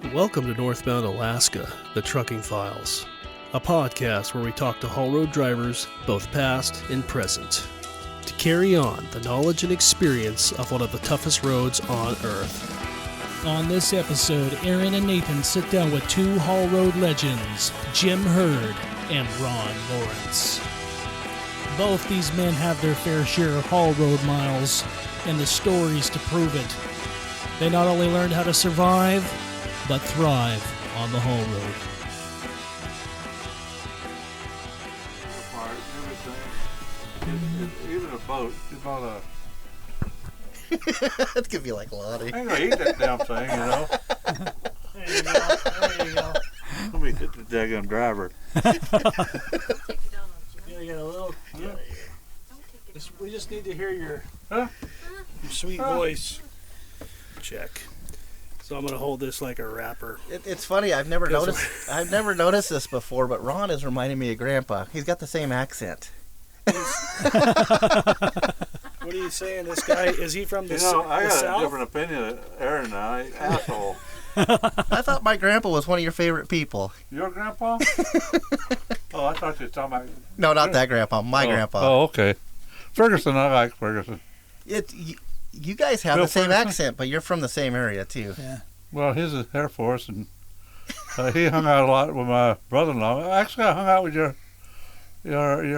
Welcome to Northbound Alaska, the Trucking Files, a podcast where we talk to haul road drivers, both past and present, to carry on the knowledge and experience of one of the toughest roads on Earth. On this episode, Aaron and Nathan sit down with two haul road legends, Jim Hurd and Ron Lawrence. Both these men have their fair share of haul road miles and the stories to prove it. They not only learned how to survive, but thrive on the haul road. Even a boat, you bought That could be like Lottie. I ain't gonna eat that damn thing, you know. There you go. There you go. Let me hit the daggum driver. Yeah, you got a little. Yeah. We just need to hear your sweet voice. Check. So I'm going to hold this like a wrapper. It's funny. I've never noticed this before, but Ron is reminding me of Grandpa. He's got the same accent. What are you saying? This guy, is he from the, I got South? a different opinion of Aaron now. Asshole. I thought my grandpa was one of your favorite people. Your grandpa? Oh, I thought you were talking about... No, not that grandpa. My grandpa. Oh, okay. Ferguson, I like Ferguson. You guys have Bill the same Ferguson? accent, but you're from the same area too. Yeah. Well, his is Air Force, and he hung out a lot with my brother-in-law. Actually, I hung out with your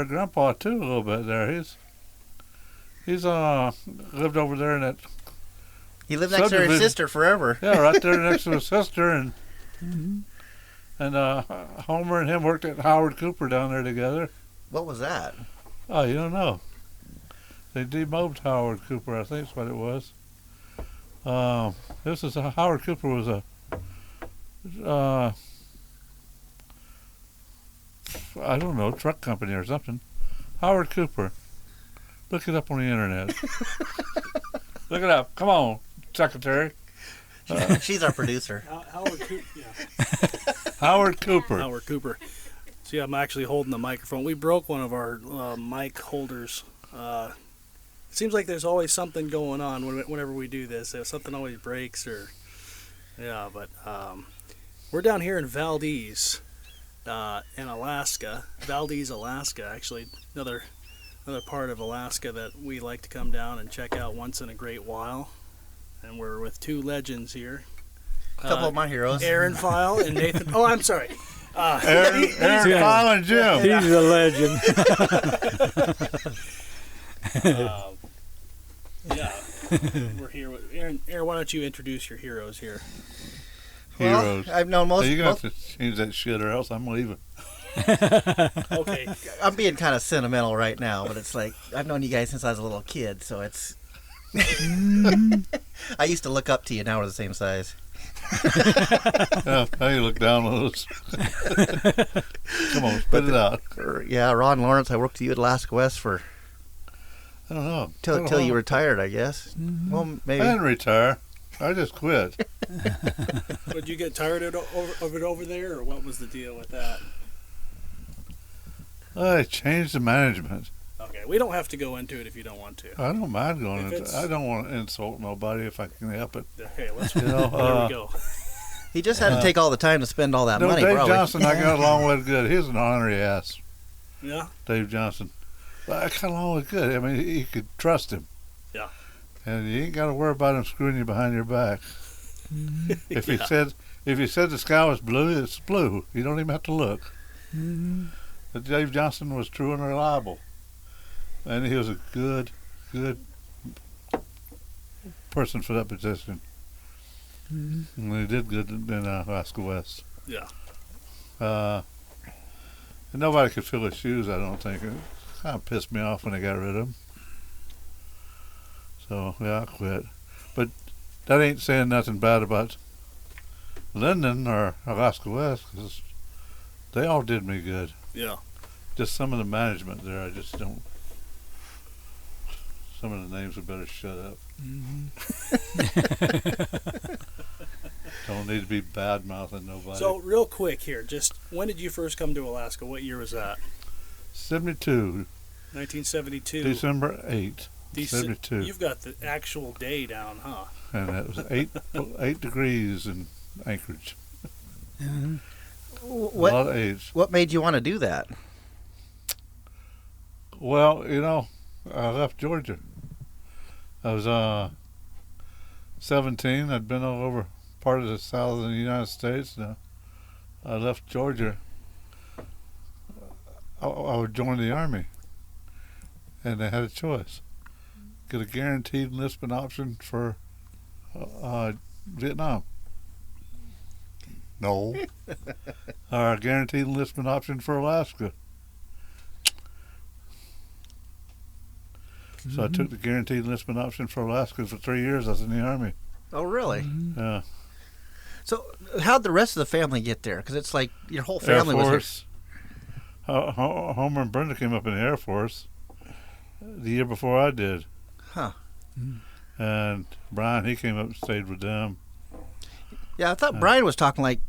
grandpa too a little bit there. He's lived over there in that. He lived next to his sister forever. Yeah, right there next to his sister, and Homer and him worked at Howard Cooper down there together. What was that? Oh, you don't know? They demobbed Howard Cooper, I think is what it was. Howard Cooper was I don't know, truck company or something. Howard Cooper. Look it up on the internet. Look it up. Come on, secretary. She's our producer. Howard Cooper. Yeah. Howard Cooper. Howard Cooper. See, I'm actually holding the microphone. We broke one of our mic holders. It seems like there's always something going on whenever we do this. Something always breaks but we're down here in Valdez, in Alaska. Valdez, Alaska, actually. Another part of Alaska that we like to come down and check out once in a great while. And we're with two legends here. A couple of my heroes. Aaron File and Nathan. Oh, I'm sorry. Aaron File and Jim. He's a legend. We're here with Aaron. Aaron, why don't you introduce your heroes here? Heroes. Well, I've known most. You're going to have to change that shit or else I'm leaving. Okay. I'm being kind of sentimental right now, but it's like I've known you guys since I was a little kid, so it's. I used to look up to you. Now we're the same size. Now you look down on us. Come on, spit it out. Yeah, Ron Lawrence. I worked with you at Alaska West for. I don't know. Till you retired, I guess. Well, maybe. I didn't retire. I just quit. Did you get tired of it over there, or what was the deal with that? I changed the management. Okay, we don't have to go into it if you don't want to. I don't mind going into it. I don't want to insult nobody if I can help it. Okay, let's. You know, there we go. He just had to take all the time to spend all that no, money. Dave probably. Johnson, I got along with good. He's an ornery ass. Yeah. Dave Johnson. But I got along with good. I mean, you could trust him. Yeah. And you ain't got to worry about him screwing you behind your back. If he said the sky was blue, it's blue. You don't even have to look. But Dave Johnson was true and reliable, and he was a good person for that position. And he did good in Alaska West. Yeah. And nobody could fill his shoes, I don't think. It kind of pissed me off when they got rid of him. So, yeah, I quit. But that ain't saying nothing bad about Linden or Alaska West, because they all did me good. Yeah. Just some of the management there, I just don't. Some of the names would better shut up. Don't need to be bad-mouthing nobody. So, real quick here, just when did you first come to Alaska? What year was that? 72. 1972. December 8th. 72. You've got the actual day down, huh? And it was 8 degrees and Anchorage. Uh, A lot of age. What made you want to do that? Well, I left Georgia. I was 17. I'd been all over part of the south of the United States. Now I left Georgia. I would join the Army, and I had a choice: get a guaranteed enlistment option for Vietnam. No. Or a guaranteed enlistment option for Alaska. So I took the guaranteed enlistment option for Alaska for 3 years. I was in the Army. Oh, really? Yeah. So how'd the rest of the family get there? Because it's like your whole Air family was Force. Homer and Brenda came up in the Air Force the year before I did. Huh. And Brian, he came up and stayed with them. Yeah, I thought Brian was talking like,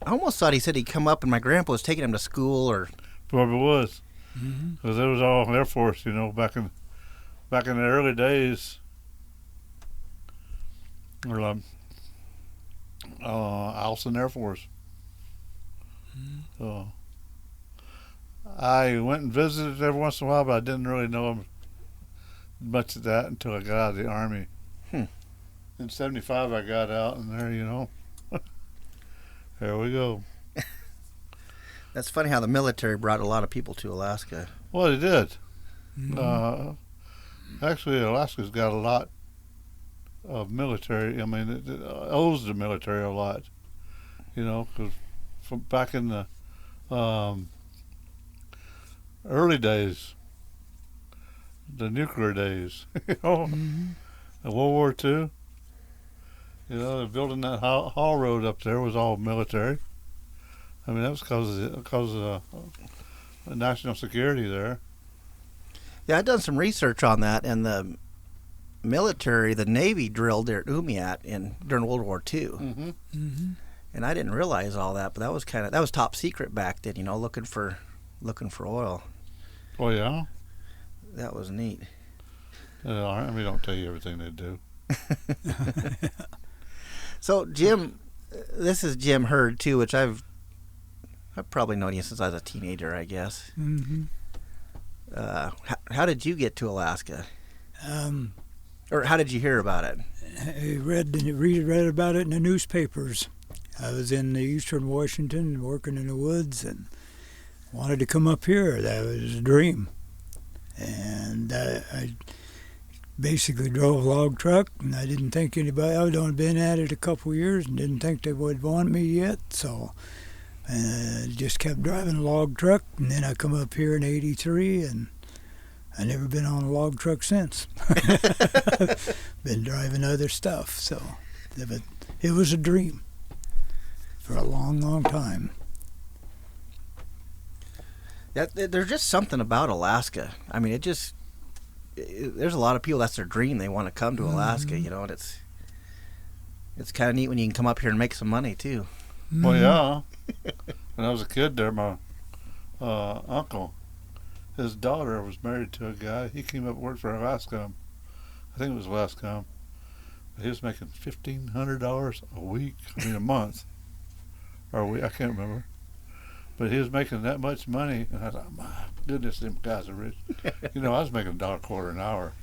I almost thought he said he'd come up and my grandpa was taking him to school or. Probably was. Because it was all Air Force, back in the early days. Or Alson Air Force. So I went and visited every once in a while, but I didn't really know much of that until I got out of the Army. In 75 I got out, and there, there we go. That's funny how the military brought a lot of people to Alaska. Well, it did. Actually, Alaska's got a lot of military. I mean, it owes the military a lot, because from back in the early days, the nuclear days, the World War II, they're building that haul road up there was all military. I mean, that was because of national security there. Yeah, I've done some research on that, and the military, the Navy drilled there at Umiat during World War II. And I didn't realize all that, but that was top secret back then, looking for oil. Oh, yeah? That was neat. Army don't tell you everything they do. So, Jim, this is Jim Hurd, too, which I've probably known you since I was a teenager, I guess. How did you get to Alaska? Or how did you hear about it? I read about it in the newspapers. I was in eastern Washington working in the woods and wanted to come up here. That was a dream. And I basically drove a log truck, and I didn't think anybody, I'd only been at it a couple of years and didn't think they would want me yet, so just kept driving a log truck, and then I come up here in '83, and I never been on a log truck since. Been driving other stuff, so but it was a dream for a long, long time. There's just something about Alaska. I mean, there's a lot of people, that's their dream. They want to come to Alaska, and it's kind of neat when you can come up here and make some money, too. Well, yeah. When I was a kid there, my uncle, his daughter was married to a guy. He came up and worked for Alaska. I think it was Alaska. He was making $1,500 a week, a month. Or a week, I can't remember. But he was making that much money, and I thought, my goodness, them guys are rich. I was making $1.25 an hour.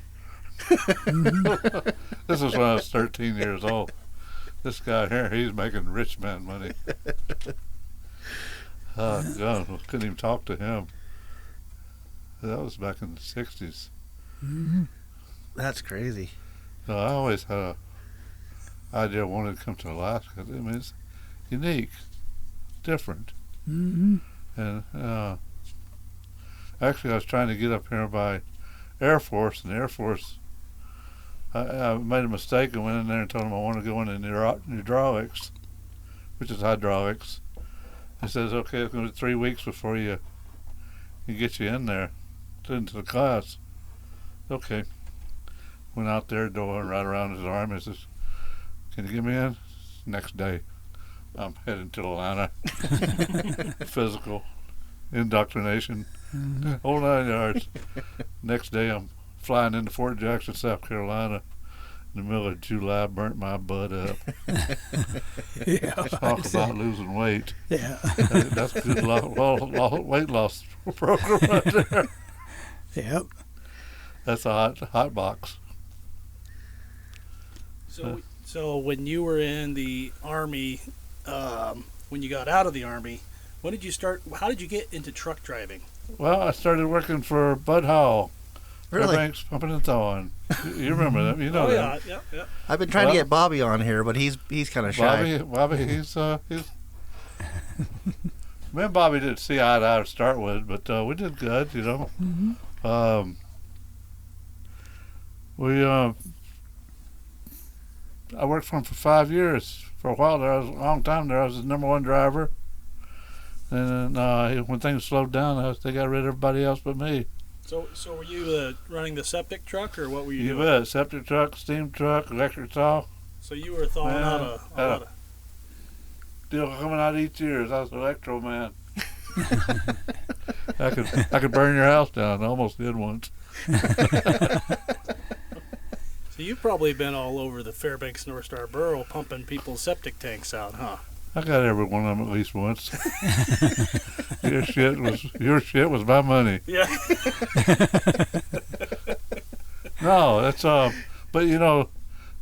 This was when I was 13 years old. This guy here, he's making rich man money. Oh, God, I couldn't even talk to him. That was back in the 60s. That's crazy. So I always had an idea I wanted to come to Alaska. I mean, it's unique, different. And actually, I was trying to get up here by Air Force, and the Air Force, I made a mistake and went in there and told them I wanted to go into hydraulics, which is hydraulics. He says, okay, it's going to be 3 weeks before you get you in there, into the class. Okay. Went out there, going right around his arm. He says, can you get me in? Next day, I'm heading to Atlanta. Physical, indoctrination, whole 9 yards. Next day, I'm flying into Fort Jackson, South Carolina. the middle of July burnt my butt up. Yeah. Talk about losing weight. Yeah. That's a good weight loss program right there. Yep. That's a hot box. So when you were in the Army, when you got out of the Army, when did you start? How did you get into truck driving? Well, I started working for Bud Hall. Really? Fairbanks Pumping and Thawing. You remember that? You know that. Yeah. I've been trying to get Bobby on here, but he's kind of shy. Bobby, he's me and Bobby didn't see eye to eye to start with, but we did good, you know. Mm-hmm. I worked for him for 5 years. For a while there, a long time there, I was his number one driver. And then when things slowed down, they got rid of everybody else but me. So were you running the septic truck, or what were you You doing? bet. Septic truck, steam truck, electric saw. So you were thawing out a lot of... Deal coming out each year. I was an electro man. I could burn your house down. I almost did once. So you've probably been all over the Fairbanks North Star Borough pumping people's septic tanks out, huh? I got every one of them at least once. Your shit was my money. Yeah. No, that's but you know,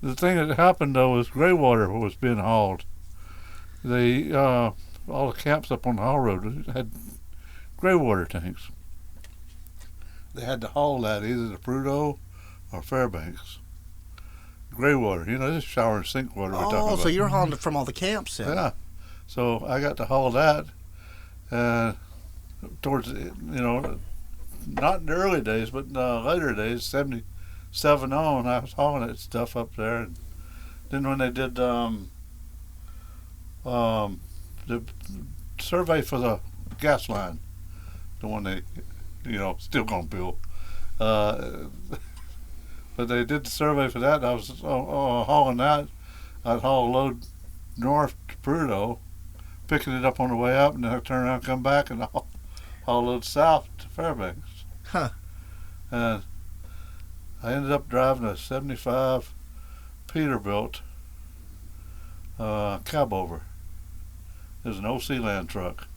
the thing that happened though was gray water was being hauled. They all the camps up on the haul road had gray water tanks. They had to haul that either to Prudhoe or Fairbanks. Gray water, you know, this shower and sink water we're talking about. Oh, so you're hauling it from all the camps then? Yeah. So I got to haul that towards, you know, not in the early days, but in the later days, 77 on, I was hauling that stuff up there. And then when they did the survey for the gas line, the one they, you know, still gonna build, but they did the survey for that, and I was hauling that. I'd haul a load north to Prudhoe, picking it up on the way up, and then I'd turn around and come back and haul a load south to Fairbanks. Huh. And I ended up driving a 75 Peterbilt cab over. It was an OC Land truck.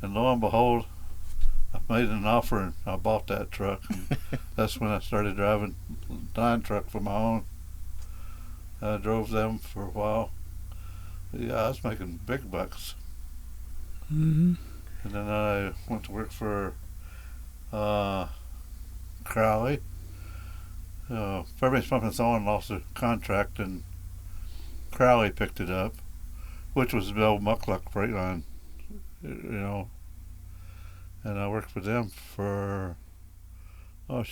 And lo and behold, I made an offer and I bought that truck. And that's when I started driving a line truck for my own. I drove them for a while. But yeah, I was making big bucks. Mm-hmm. And then I went to work for Crowley. Fairbanks Pumping and Thawing lost a contract and Crowley picked it up, which was the old Muckluck freight line, you know. And I worked for them for, not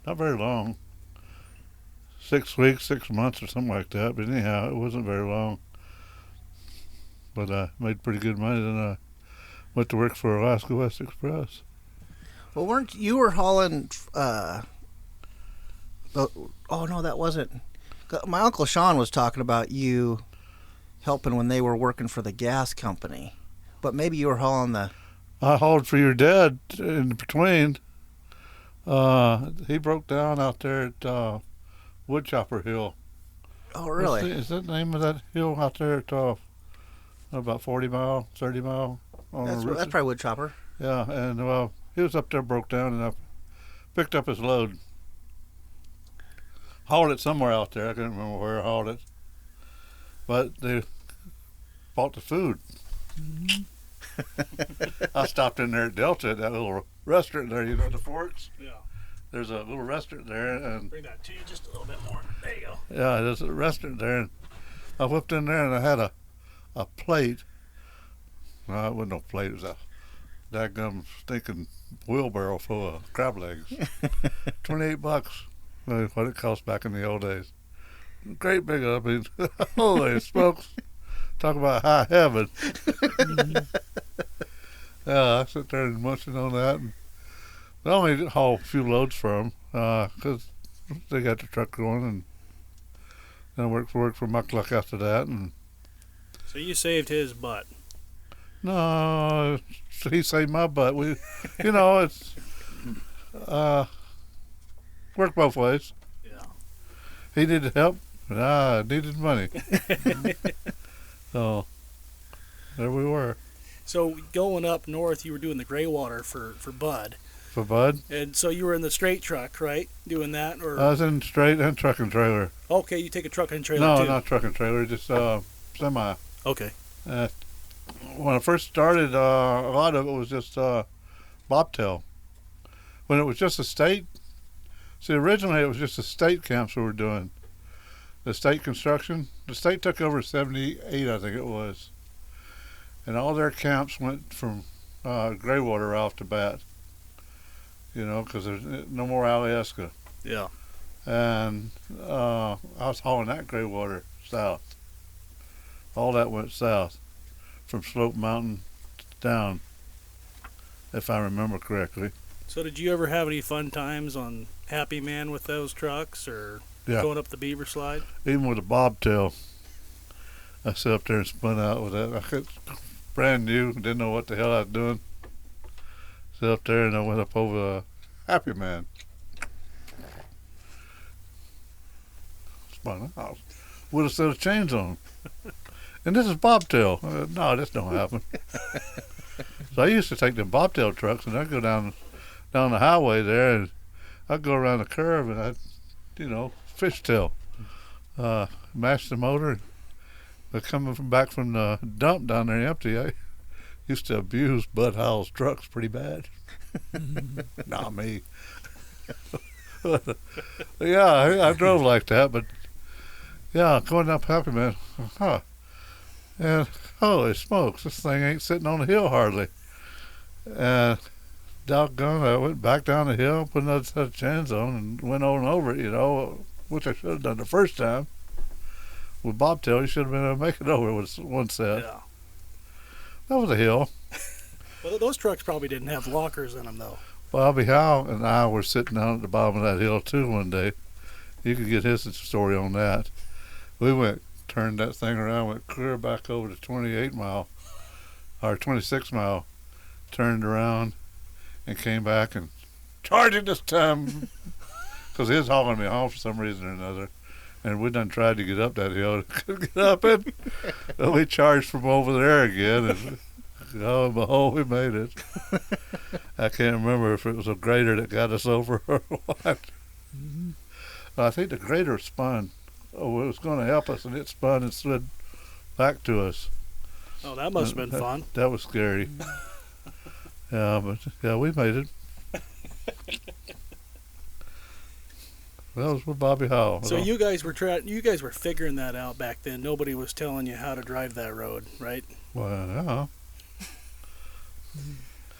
very long. 6 weeks, 6 months or something like that. But anyhow, it wasn't very long. But I made pretty good money. Then I went to work for Alaska West Express. Well, weren't you were hauling? Oh no, that wasn't. My Uncle Sean was talking about you helping when they were working for the gas company, but maybe you were hauling the. I hauled for your dad in between. He broke down out there at Woodchopper Hill. Oh, really? Is that the name of that hill out there at about 40 mile, 30 mile? That's probably Woodchopper. Yeah, and he was up there, broke down, and I picked up his load. Hauled it somewhere out there. I can't remember where I hauled it. But they bought the food. Mm-hmm. I stopped in there at Delta at that little restaurant there, you know, the Forks. Yeah. There's a little restaurant there, and Bring that to you just a little bit more. There you go. yeah, there's a restaurant there, and I whipped in there and I had a plate. No, it wasn't no plate. It was a daggum stinking wheelbarrow full of crab legs. $28. What it cost back in the old days. Great big, I mean, holy smokes. Talk about high heaven. Yeah, I sit there and munching on that. And I only haul a few loads for them because they got the truck going, and then I worked for Muckluck after that. And So you saved his butt. no, he saved my butt. We, you know, it's worked both ways. Yeah. He needed help, and I needed money. So there we were. So going up north, you were doing the gray water for Bud. For Bud? And so you were in the straight truck, right? Doing that? Or I was in straight and truck and trailer. okay, you take a truck and trailer No, too? not truck and trailer, just semi. Okay. When I first started, a lot of it was just bobtail. When it was just a state, see, originally it was just the state camps we were doing. The state construction. The state took over 78, I think it was. And all their camps went from gray water right off the bat. You know, because there's no more Alaska. Yeah. And I was hauling that gray water south. All that went south from Slope Mountain down, if I remember correctly. So did you ever have any fun times on Happy Man with those trucks, or going up the Beaver Slide? Even with a bobtail, I sat up there and spun out with that. I could, brand new, didn't know what the hell I was doing. Sat up there and I went up over Happy Man. Spun out with a set of chains on. And this is bobtail. No, this don't happen. So I used to take them bobtail trucks and I'd go down the highway there and I'd go around the curve and I'd, fishtail. Mash the motor. But coming back from the dump down there empty, I used to abuse Bud Howell's trucks pretty bad. Not me. Yeah, I drove like that, but yeah, going up Happy Man, and holy smokes, this thing ain't sitting on the hill hardly. And doggone, I went back down the hill, put another set of chains on, and went on over it, which I should have done the first time. With bobtail, you should have been able to make it over with one set. Yeah. That was a hill. Well, those trucks probably didn't have lockers in them, though. Bobby Howe and I were sitting down at the bottom of that hill, too, one day. You could get his story on that. We turned that thing around, went clear back over to 28 mile, or 26 mile, turned around, and came back and charging this time, because he was hauling me home for some reason or another. And we done tried to get up that hill, couldn't get up it. So we charged from over there again, and lo and behold, we made it. I can't remember if it was a grader that got us over or what. Mm-hmm. I think the grader spun. Oh, it was going to help us, and it spun and slid back to us. Oh, that must have been fun. That was scary. Yeah, but yeah, we made it. That was with Bobby Howell. So you guys were figuring that out back then. Nobody was telling you how to drive that road, right? Well, yeah.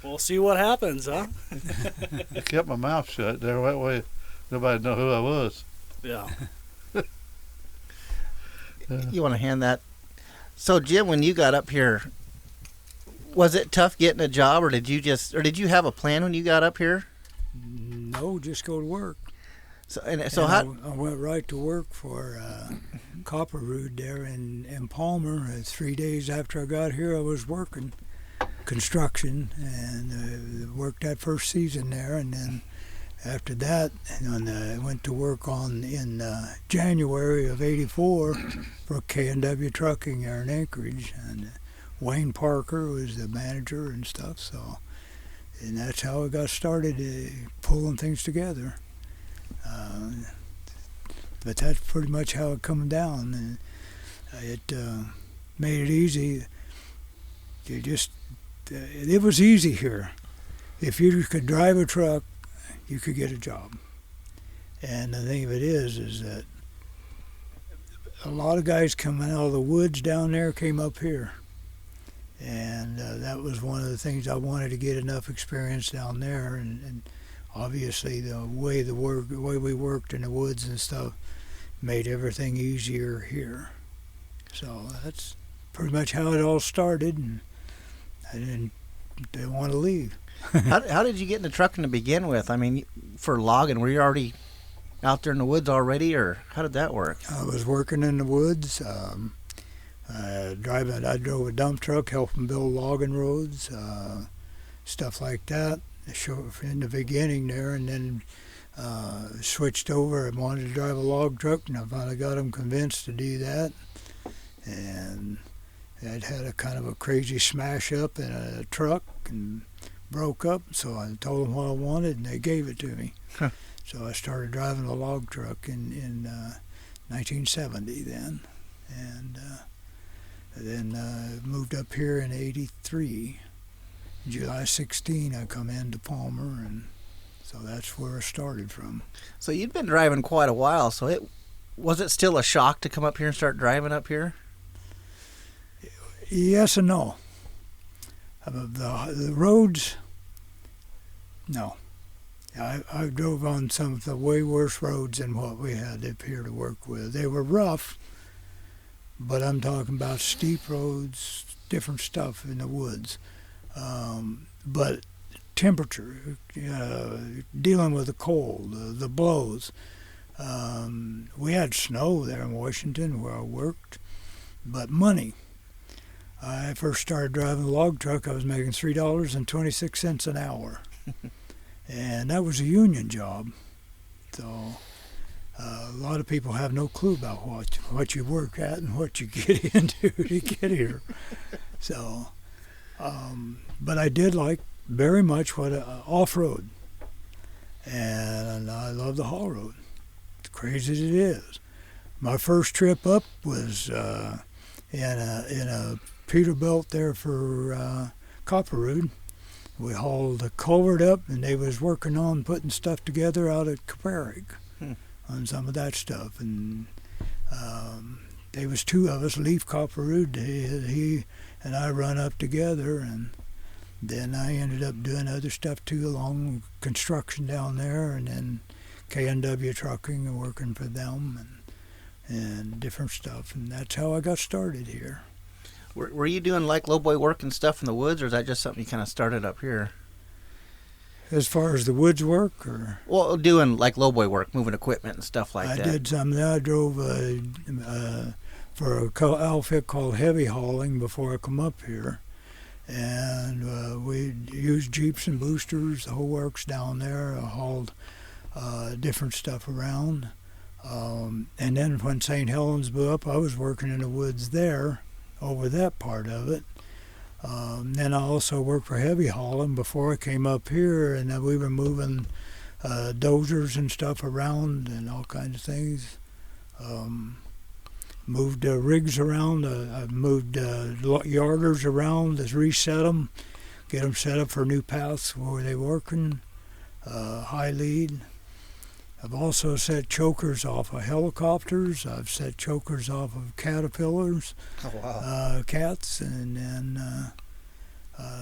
We'll see what happens, huh? I kept my mouth shut there. That way nobody know who I was. Yeah. You want to hand that? So, Jim, when you got up here, was it tough getting a job, or did you have a plan when you got up here? No, just go to work. I went right to work for Copperwood there in Palmer. 3 days after I got here, I was working construction and worked that first season there, and then after that, I went to work in January of '84 for K&W Trucking there in Anchorage, and Wayne Parker was the manager and stuff. So, and that's how I got started pulling things together. But that's pretty much how it come down, and it made it easy. It was easy here. If you could drive a truck, you could get a job. And the thing of it is that a lot of guys coming out of the woods down there came up here. And that was one of the things I wanted to get enough experience down there. And obviously the way we worked in the woods and stuff made everything easier here. So that's pretty much how it all started, and I didn't want to leave. How did you get into trucking to begin with? I mean, for logging, were you already out there in the woods already, or how did that work? I was working in the woods. I drove a dump truck, helping build logging roads, stuff like that. In the beginning there, and then switched over and wanted to drive a log truck, and I finally got him convinced to do that. And I'd had a kind of a crazy smash up in a truck and broke up, so I told them what I wanted, and they gave it to me. Huh. So I started driving a log truck in 1970 then, and then moved up here in '83. July 16, I come into Palmer, and so that's where I started from. So you'd been driving quite a while, so was it still a shock to come up here and start driving up here? Yes and no. The roads, no. I drove on some of the way worse roads than what we had up here to work with. They were rough, but I'm talking about steep roads, different stuff in the woods. But temperature, dealing with the cold, the blows. We had snow there in Washington where I worked, but money. I first started driving a log truck, I was making $3.26 an hour. And that was a union job. So a lot of people have no clue about what you work at and what you get into to get here. So, but I did like very much what off-road. And I love the haul road, as crazy as it is. My first trip up was in a Peterbilt there for Copperwood. We hauled a culvert up, and they was working on putting stuff together out at Caparig on some of that stuff. And there was two of us, Leaf Copperwood, he and I run up together, and then I ended up doing other stuff too, along construction down there, and then K&W Trucking and working for them and different stuff. And that's how I got started here. Were you doing like lowboy work and stuff in the woods, or is that just something you kind of started up here? As far as the woods work, or? Well, doing like lowboy work, moving equipment and stuff like that. I did some. I drove for a outfit called Heavy Hauling before I come up here. And we used Jeeps and boosters, the whole works down there. I hauled different stuff around. And then when St. Helens blew up, I was working in the woods there, over that part of it. Then I also worked for Heavy Hauling before I came up here, and we were moving dozers and stuff around and all kinds of things. Moved rigs around. I moved yarders around to reset them, get them set up for new paths where they're working, high lead. I've also set chokers off of helicopters. I've set chokers off of caterpillars, cats, and then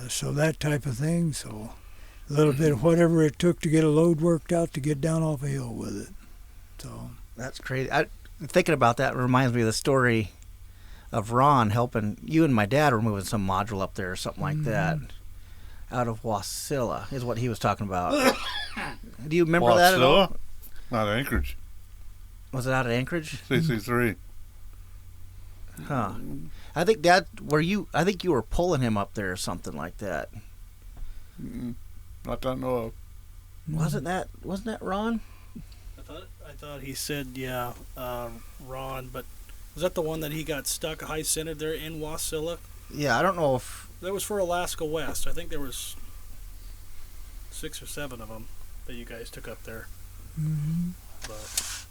so that type of thing. So a little bit of whatever it took to get a load worked out to get down off a hill with it. So that's crazy. Thinking about that reminds me of the story of Ron helping you and my dad were moving some module up there or something like that. Out of Wasilla is what he was talking about. Do you remember that at all? Not Anchorage. Was it out at Anchorage? CC3. Huh. I think I think you were pulling him up there or something like that. Not that I know of. Wasn't that Ron? I thought he said Ron, but was that the one that he got stuck high centered there in Wasilla? Yeah, I don't know if that was for Alaska West. I think there was 6 or 7 of them that you guys took up there. But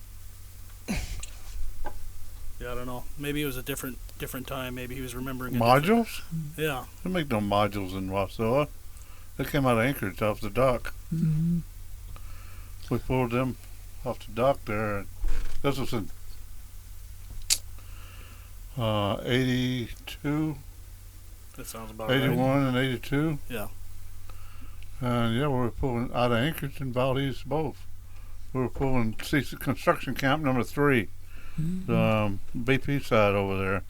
yeah, I don't know. Maybe it was a different time. Maybe he was remembering modules. Yeah, they make no modules in Wasilla. They came out of Anchorage off the dock. We pulled them off the dock there. This was in 82. That sounds about 81 right. and 82. Yeah. And yeah, we were pulling out of Anchorage and Valdez both. We were pulling construction camp number 3, the BP side over there.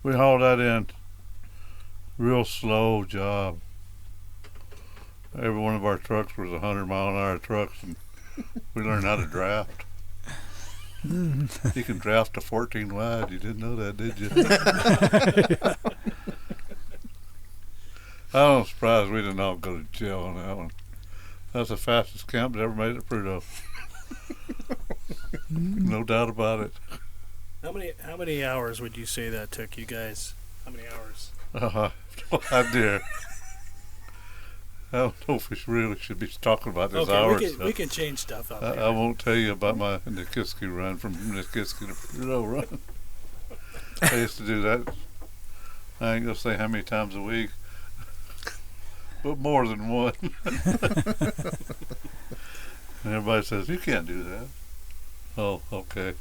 We hauled that in. Real slow job. Every one of our trucks was 100-mile-an-hour trucks, and we learned how to draft. You can draft a 14 wide. You didn't know that, did you? I'm surprised we didn't all go to jail on that one. That's the fastest camp that ever made it through, though. No doubt about it. How many hours would you say that took you guys? How many hours? No idea. I don't know if we really should be talking about this hours. We can change stuff up. I won't tell you about my Nikiski run from Nikiski to Prudhoe run. I used to do that. I ain't gonna say how many times a week, but more than one. And everybody says, you can't do that. Oh, okay.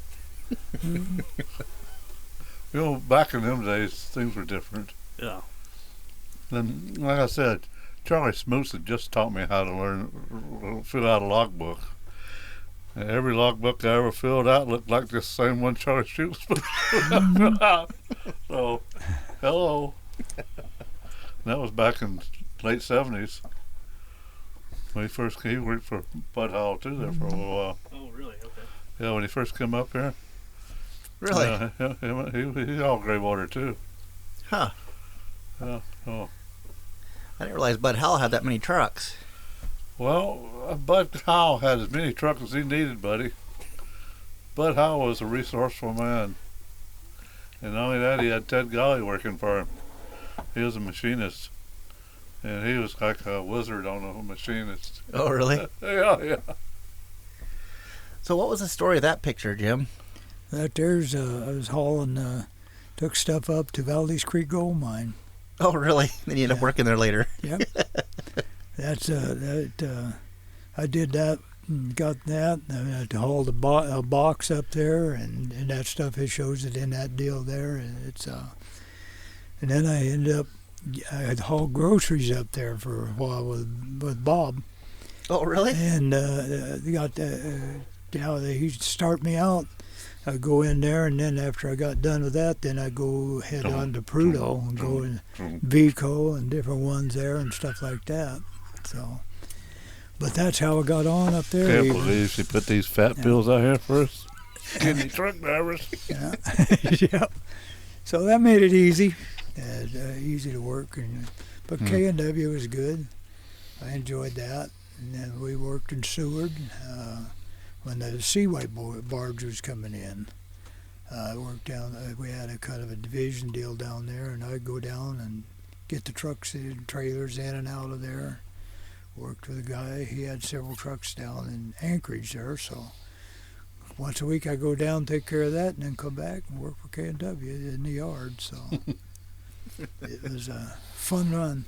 Back in them days, things were different. Yeah. And like I said, Charlie Smoose had just taught me how to fill out a logbook. And every logbook I ever filled out looked like the same one Charlie Smoose filled out. So, hello. And that was back in late 70s. When he first came, he worked for Bud Hall too there for a little while. Oh, really? Okay. Yeah, when he first came up here. Really? He's all gray water too. Huh. Yeah. Oh. I didn't realize Bud Howell had that many trucks. Well, Bud Howell had as many trucks as he needed, buddy. Bud Howell was a resourceful man. And not only that, he had Ted Golly working for him. He was a machinist. And he was like a wizard on a machinist. Oh, really? Yeah. So what was the story of that picture, Jim? That there's, I was hauling, took stuff up to Valdez Creek Gold Mine. Oh, really? Then you end up working there later. Yep. I did that and got that. I had to haul a box up there, and that stuff, it shows it in that deal there. And and then I ended up, I had hauled groceries up there for a while with Bob. Oh, really? And he'd start me out. I'd go in there, and then after I got done with that, then I'd go head on to Prudhoe and go in Vico and different ones there and stuff like that. So, but that's how I got on up there. Can't believe she put these fat pills out here for us. Kidney truck drivers. Yeah. Yeah. So that made it easy. Easy to work. But K&W was good. I enjoyed that. And then we worked in Seward. When the Seaway barge was coming in, I worked down. We had a kind of a division deal down there, and I'd go down and get the trucks and trailers in and out of there. Worked with a guy. He had several trucks down in Anchorage there, so once a week I go down, take care of that, and then come back and work for K&W in the yard. So it was a fun run.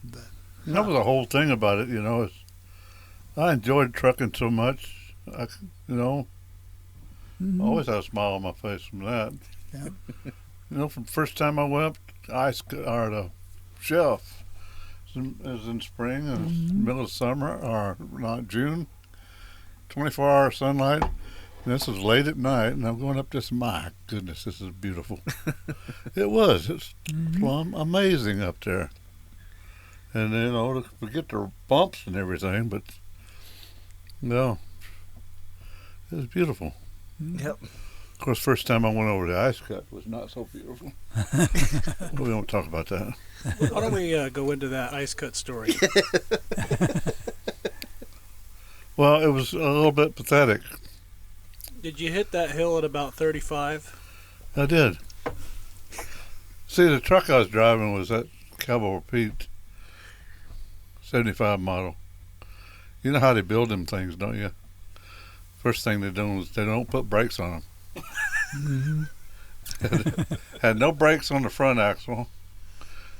But that was the whole thing about it, is I enjoyed trucking so much. I always had a smile on my face from that. Yeah. From the first time I went up, the shelf. It was in spring, it was middle of summer, or not June. 24-hour sunlight. And this was late at night, and I'm going up this. My goodness, this is beautiful. It was. It's plumb amazing up there. And we get the bumps and everything, but no, it was beautiful. Yep. Of course, first time I went over the ice cut was not so beautiful. We don't talk about that. Why don't we go into that ice cut story? Well, it was a little bit pathetic. Did you hit that hill at about 35? I did. See, the truck I was driving was that Cowboy Pete 75 model. You know how they build them things, don't you? First thing they do is they don't put brakes on them. Had no brakes on the front axle.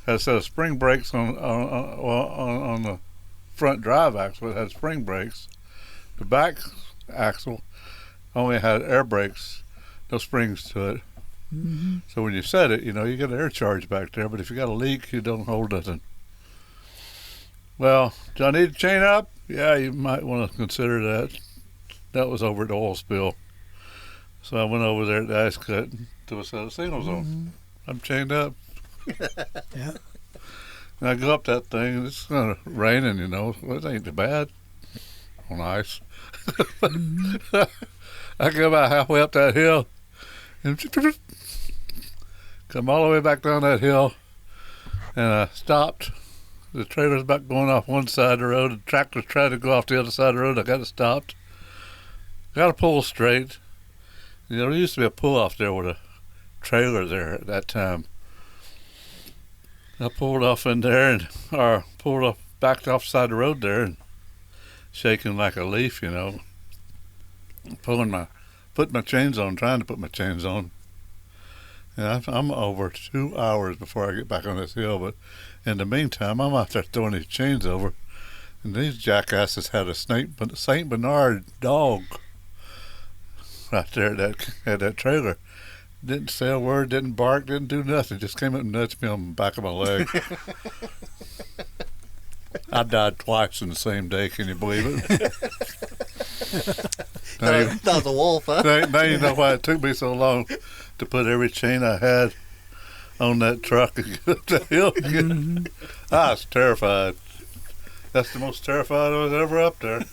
Had a set of spring brakes on the front drive axle. It had spring brakes. The back axle only had air brakes, no springs to it. So when you set it, you get an air charge back there. But if you got a leak, you don't hold nothing. Well, do I need to chain up? Yeah, you might want to consider that. That was over at the oil spill. So I went over there at the ice cut and threw a set of signals on. I'm chained up. Yeah. And I go up that thing, and it's kind of raining, Well, it ain't too bad on ice. I go about halfway up that hill and come all the way back down that hill, and I stopped the trailer's about going off one side of the road. The tractor's trying to go off the other side of the road. I got it stopped. Got to pull straight. You know, there used to be a pull-off there with a trailer there at that time. I pulled off in there or pulled off, backed off the side of the road there and shaking like a leaf, you know. Putting my chains on, trying to put my chains on. And I'm over 2 hours before I get back on this hill, but in the meantime, I'm out there throwing these chains over. And these jackasses had a Saint Bernard dog right there at that trailer. Didn't say a word, didn't bark, didn't do nothing. Just came up and nudged me on the back of my leg. I died twice in the same day. Can you believe it? That was a wolf, huh? Now you know why it took me so long to put every chain I had on that truck and get up the hill again. I was terrified. That's the most terrified I was ever up there.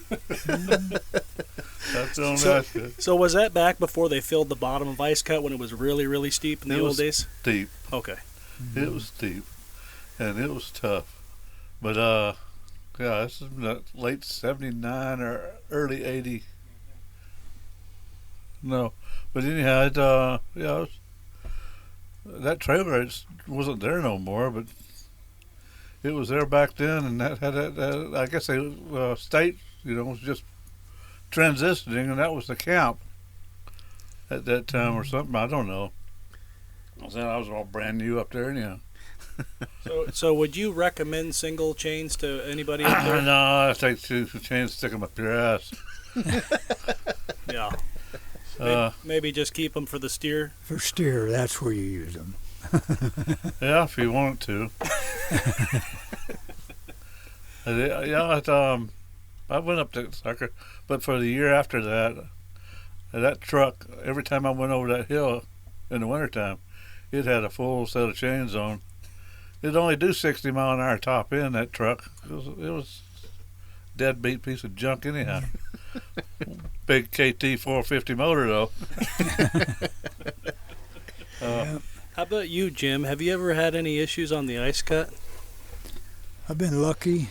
That's on that shit. So was that back before they filled the bottom of Ice Cut when it was really, really steep in the old days? Steep. Okay. It was steep, and it was tough. But yeah, this is late '79 or early '80. No, but anyhow, that trailer wasn't there no more, but it was there back then, and that had that. I guess the state, was just transitioning, and that was the camp at that time or something. I don't know. I was all brand new up there, anyhow. So would you recommend single chains to anybody out there? No, I take two chains, stick them up your ass. Yeah. Maybe just keep them for the steer. For steer, that's where you use them. Yeah, if you want to. I went up to sucker, but for the year after that truck, every time I went over that hill in the wintertime, it had a full set of chains on. It'd only do 60 mile an hour top end, that truck. It was a deadbeat piece of junk anyhow. Big KT 450 motor though. How about you, Jim? Have you ever had any issues on the Ice Cut? I've been lucky,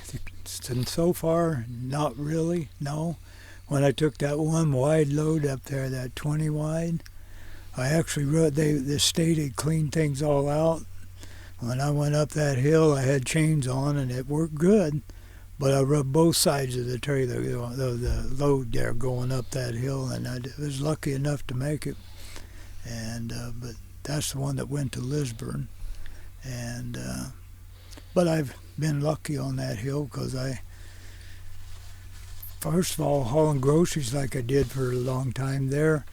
and so far, not really, no. When I took that one wide load up there, that 20 wide, I actually the state had cleaned things all out. When I went up that hill, I had chains on, and it worked good. But I rubbed both sides of the trailer, the load there going up that hill, and I was lucky enough to make it. And but that's the one that went to Lisburn. And but I've been lucky on that hill because first of all, hauling groceries like I did for a long time there.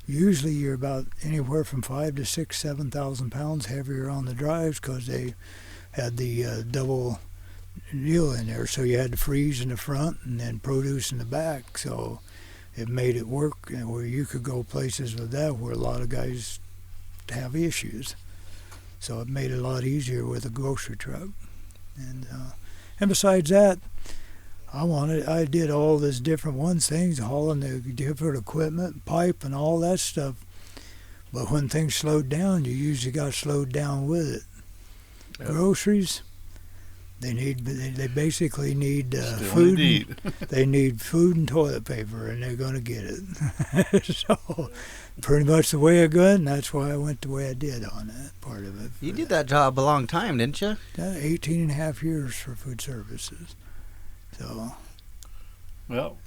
Usually you're about anywhere from 5,000 to 6,000, 7,000 pounds heavier on the drives because they had the double deal in there. So you had to freeze in the front and then produce in the back. So it made it work where you could go places with that where a lot of guys have issues. So it made it a lot easier with a grocery truck. And besides that, I did all this different things, hauling the different equipment, pipe, and all that stuff. But when things slowed down, you usually got slowed down with it. Yep. Groceries, they basically need food. They need food and toilet paper, and they're going to get it. So pretty much the way I go, and that's why I went the way I did on that part of it. You did that job a long time, didn't you? 18 and a half years for food services. So, well,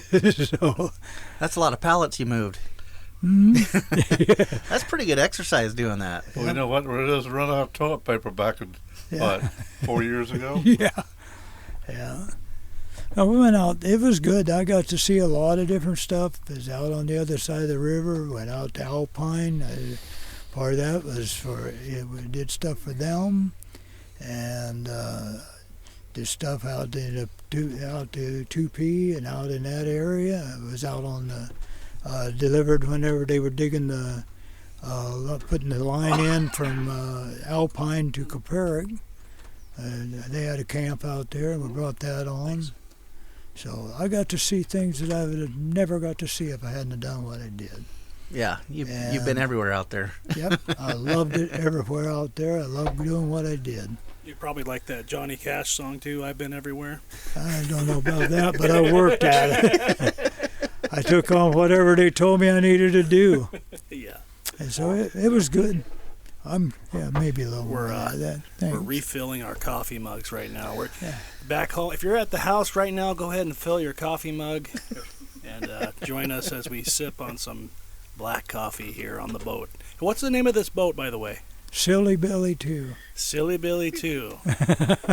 so that's a lot of pallets you moved. Yeah. That's pretty good exercise doing that. Well, you know what? It is run out of toilet paper back in 4 years ago. Yeah. No, we went out. It was good. I got to see a lot of different stuff. I was out on the other side of the river. Went out to Alpine. Part of that was we did stuff for them, and did stuff out to 2P and out in that area. I was out on the delivered whenever they were digging putting the line in from Alpine to Caperic. They had a camp out there, and we brought that on. So I got to see things that I would have never got to see if I hadn't done what I did. Yeah, you've been everywhere out there. Yep, I loved it everywhere out there. I loved doing what I did. You probably like that Johnny Cash song too. I've been everywhere. I don't know about that, but I worked at it. I took on whatever they told me I needed to do. Yeah. And so it was good. Maybe a little We're, more out of that. We're Thanks. refilling our coffee mugs right now. We're Yeah. back home. If you're at the house right now, go ahead and fill your coffee mug and join us as we sip on some black coffee here on the boat. What's the name of this boat, by the way? Silly Billy, too. Silly Billy 2.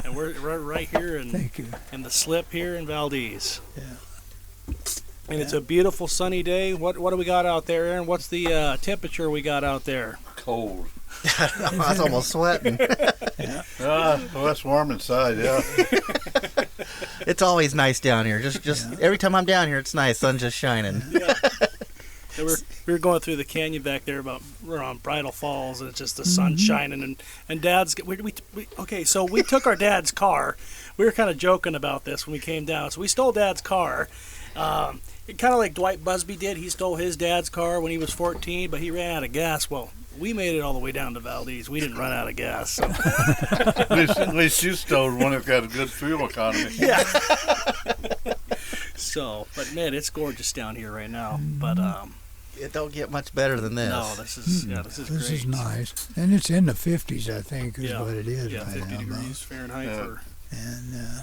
And we're right here Thank you. in the slip here in Valdez. Yeah. And it's a beautiful sunny day. What do we got out there, Aaron? What's the temperature we got out there? Cold. I was almost sweating. Well, that's warm inside, yeah. It's always nice down here. Just every time I'm down here, it's nice. Sun's just shining. Yeah. And we were going through the canyon back there. We're on Bridal Falls, and it's just the sun shining. And Dad's okay. So we took our dad's car. We were kind of joking about this when we came down. So we stole Dad's car. Kind of like Dwight Busby did. He stole his dad's car when he was 14, but he ran out of gas. Well, we made it all the way down to Valdez. We didn't run out of gas. So. At least you stole one that's got a good fuel economy. Yeah. So, but man, it's gorgeous down here right now. But It don't get much better than this. no, this is great. This is nice. And it's in the 50s, I think, is Yeah. what it is Yeah, right 50 now. degrees Fahrenheit Yeah. for. And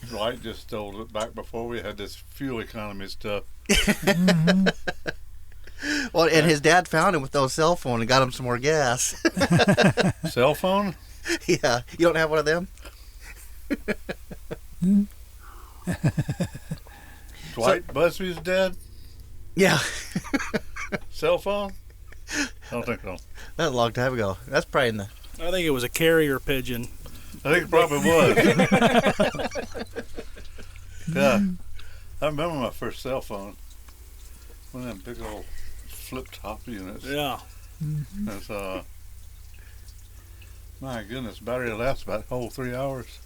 Dwight just stole it back before we had this fuel economy stuff. Well, and his dad found him with those cell phone and got him some more gas. Cell phone? Yeah. You don't have one of them? Dwight Busby's dad? Yeah. Cell phone? I don't think so. That was a long time ago. That's probably in the... I think it was a carrier pigeon. I think it probably was. Yeah. I remember my first cell phone. One of them big old flip top units. Yeah. It's, my goodness, battery lasts about a whole 3 hours.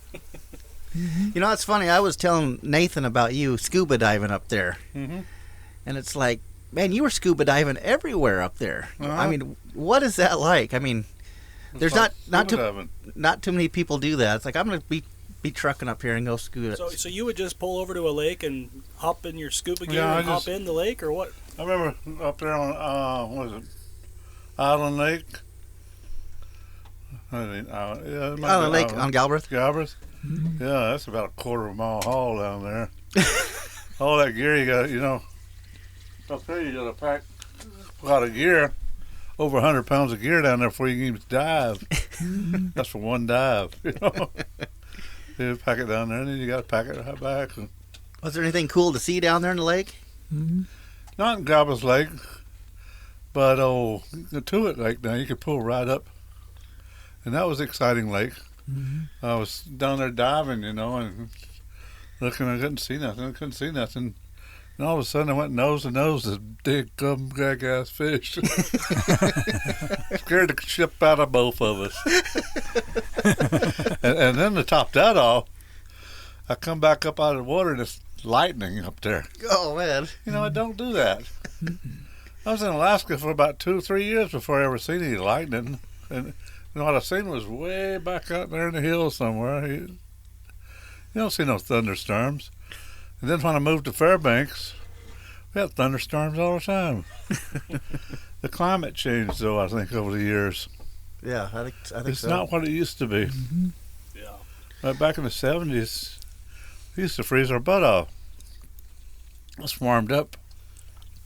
You know, it's funny. I was telling Nathan about you scuba diving up there. Mm-hmm. And it's like, man, you were scuba diving everywhere up there. Uh-huh. I mean, what is that like? I mean, there's not too many people do that. It's like, I'm going to be trucking up here and go scuba. So you would just pull over to a lake and hop in your scuba gear Yeah, and hop in the lake, or what? I remember up there on, what was it, Island Lake? Island Lake on Galbraith? Galbraith? Yeah, that's about a quarter-mile haul down there. All that gear you got, up there you got to pack a lot of gear, over 100 pounds of gear down there before you can even dive. That's for one dive, You pack it down there, and then you got to pack it right back. And Was there anything cool to see down there in the lake? not in Galbraith Lake, but the Tuitt Lake now, you could pull right up. And that was an exciting lake. I was down there diving, and looking, I couldn't see nothing. And all of a sudden, I went nose to nose this big, gum-gag-ass fish. Scared the shit out of both of us. and then to top that off, I come back up out of the water, and it's lightning up there. Oh, man. I don't do that. I was in Alaska for about 2 or 3 years before I ever seen any lightning. And what I seen was way back out there in the hills somewhere. You don't see no thunderstorms. And then when I moved to Fairbanks, we had thunderstorms all the time. The climate changed, though, I think, over the years. Yeah, I think It's so. not what it used to be. Yeah. Right back in the 70s, we used to freeze our butt off. It's warmed up.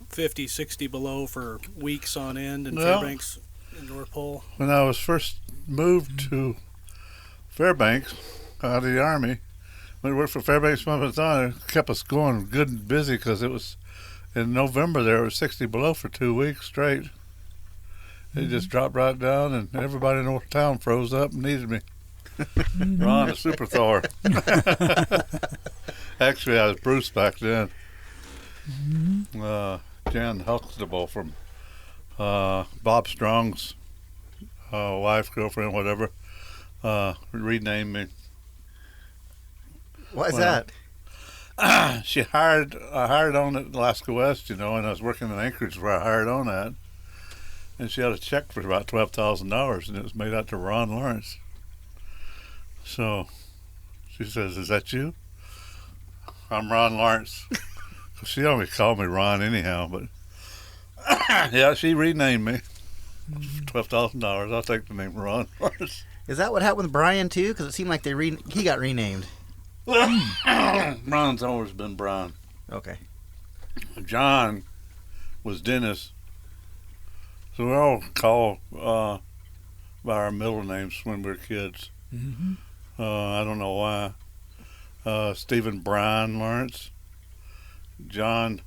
50, 60 below for weeks on end in Well, Fairbanks and North Pole. When I was first moved to Fairbanks out of the Army, when we worked for Fairbanks Montana, it kept us going good and busy because it was in November there, it was 60 below for 2 weeks straight. It just dropped right down, and everybody in the town froze up and needed me. Ron, a super Thor. Actually, I was Bruce back then. Jan Huxtable from Bob Strong's wife, girlfriend, whatever, renamed me. Why is Well, that? I hired on at Alaska West, and I was working in Anchorage where I hired on at. And she had a check for about $12,000, and it was made out to Ron Lawrence. So she says, "Is that you?" I'm Ron Lawrence. She always called me Ron anyhow, but yeah, she renamed me. $12,000. I'll take the name Ron Lawrence. Is that what happened with Brian too? Because it seemed like he got renamed. Ron's always been Brian. Okay. John was Dennis. So we're all called by our middle names when we were kids. Mm-hmm. I don't know why. Stephen Brian Lawrence, John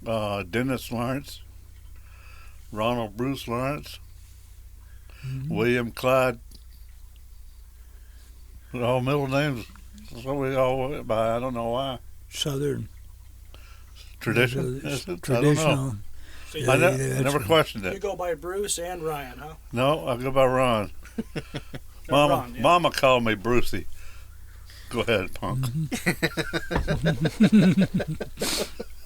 Dennis Lawrence, Ronald Bruce Lawrence, William Clyde. All middle names. That's what we all went by. I don't know why. Southern. Tradition? Traditional. So I never questioned you it. go by Bruce and Ryan, huh? No, I go by Ron. Ron, yeah. Mama called me Brucey. Go ahead, punk.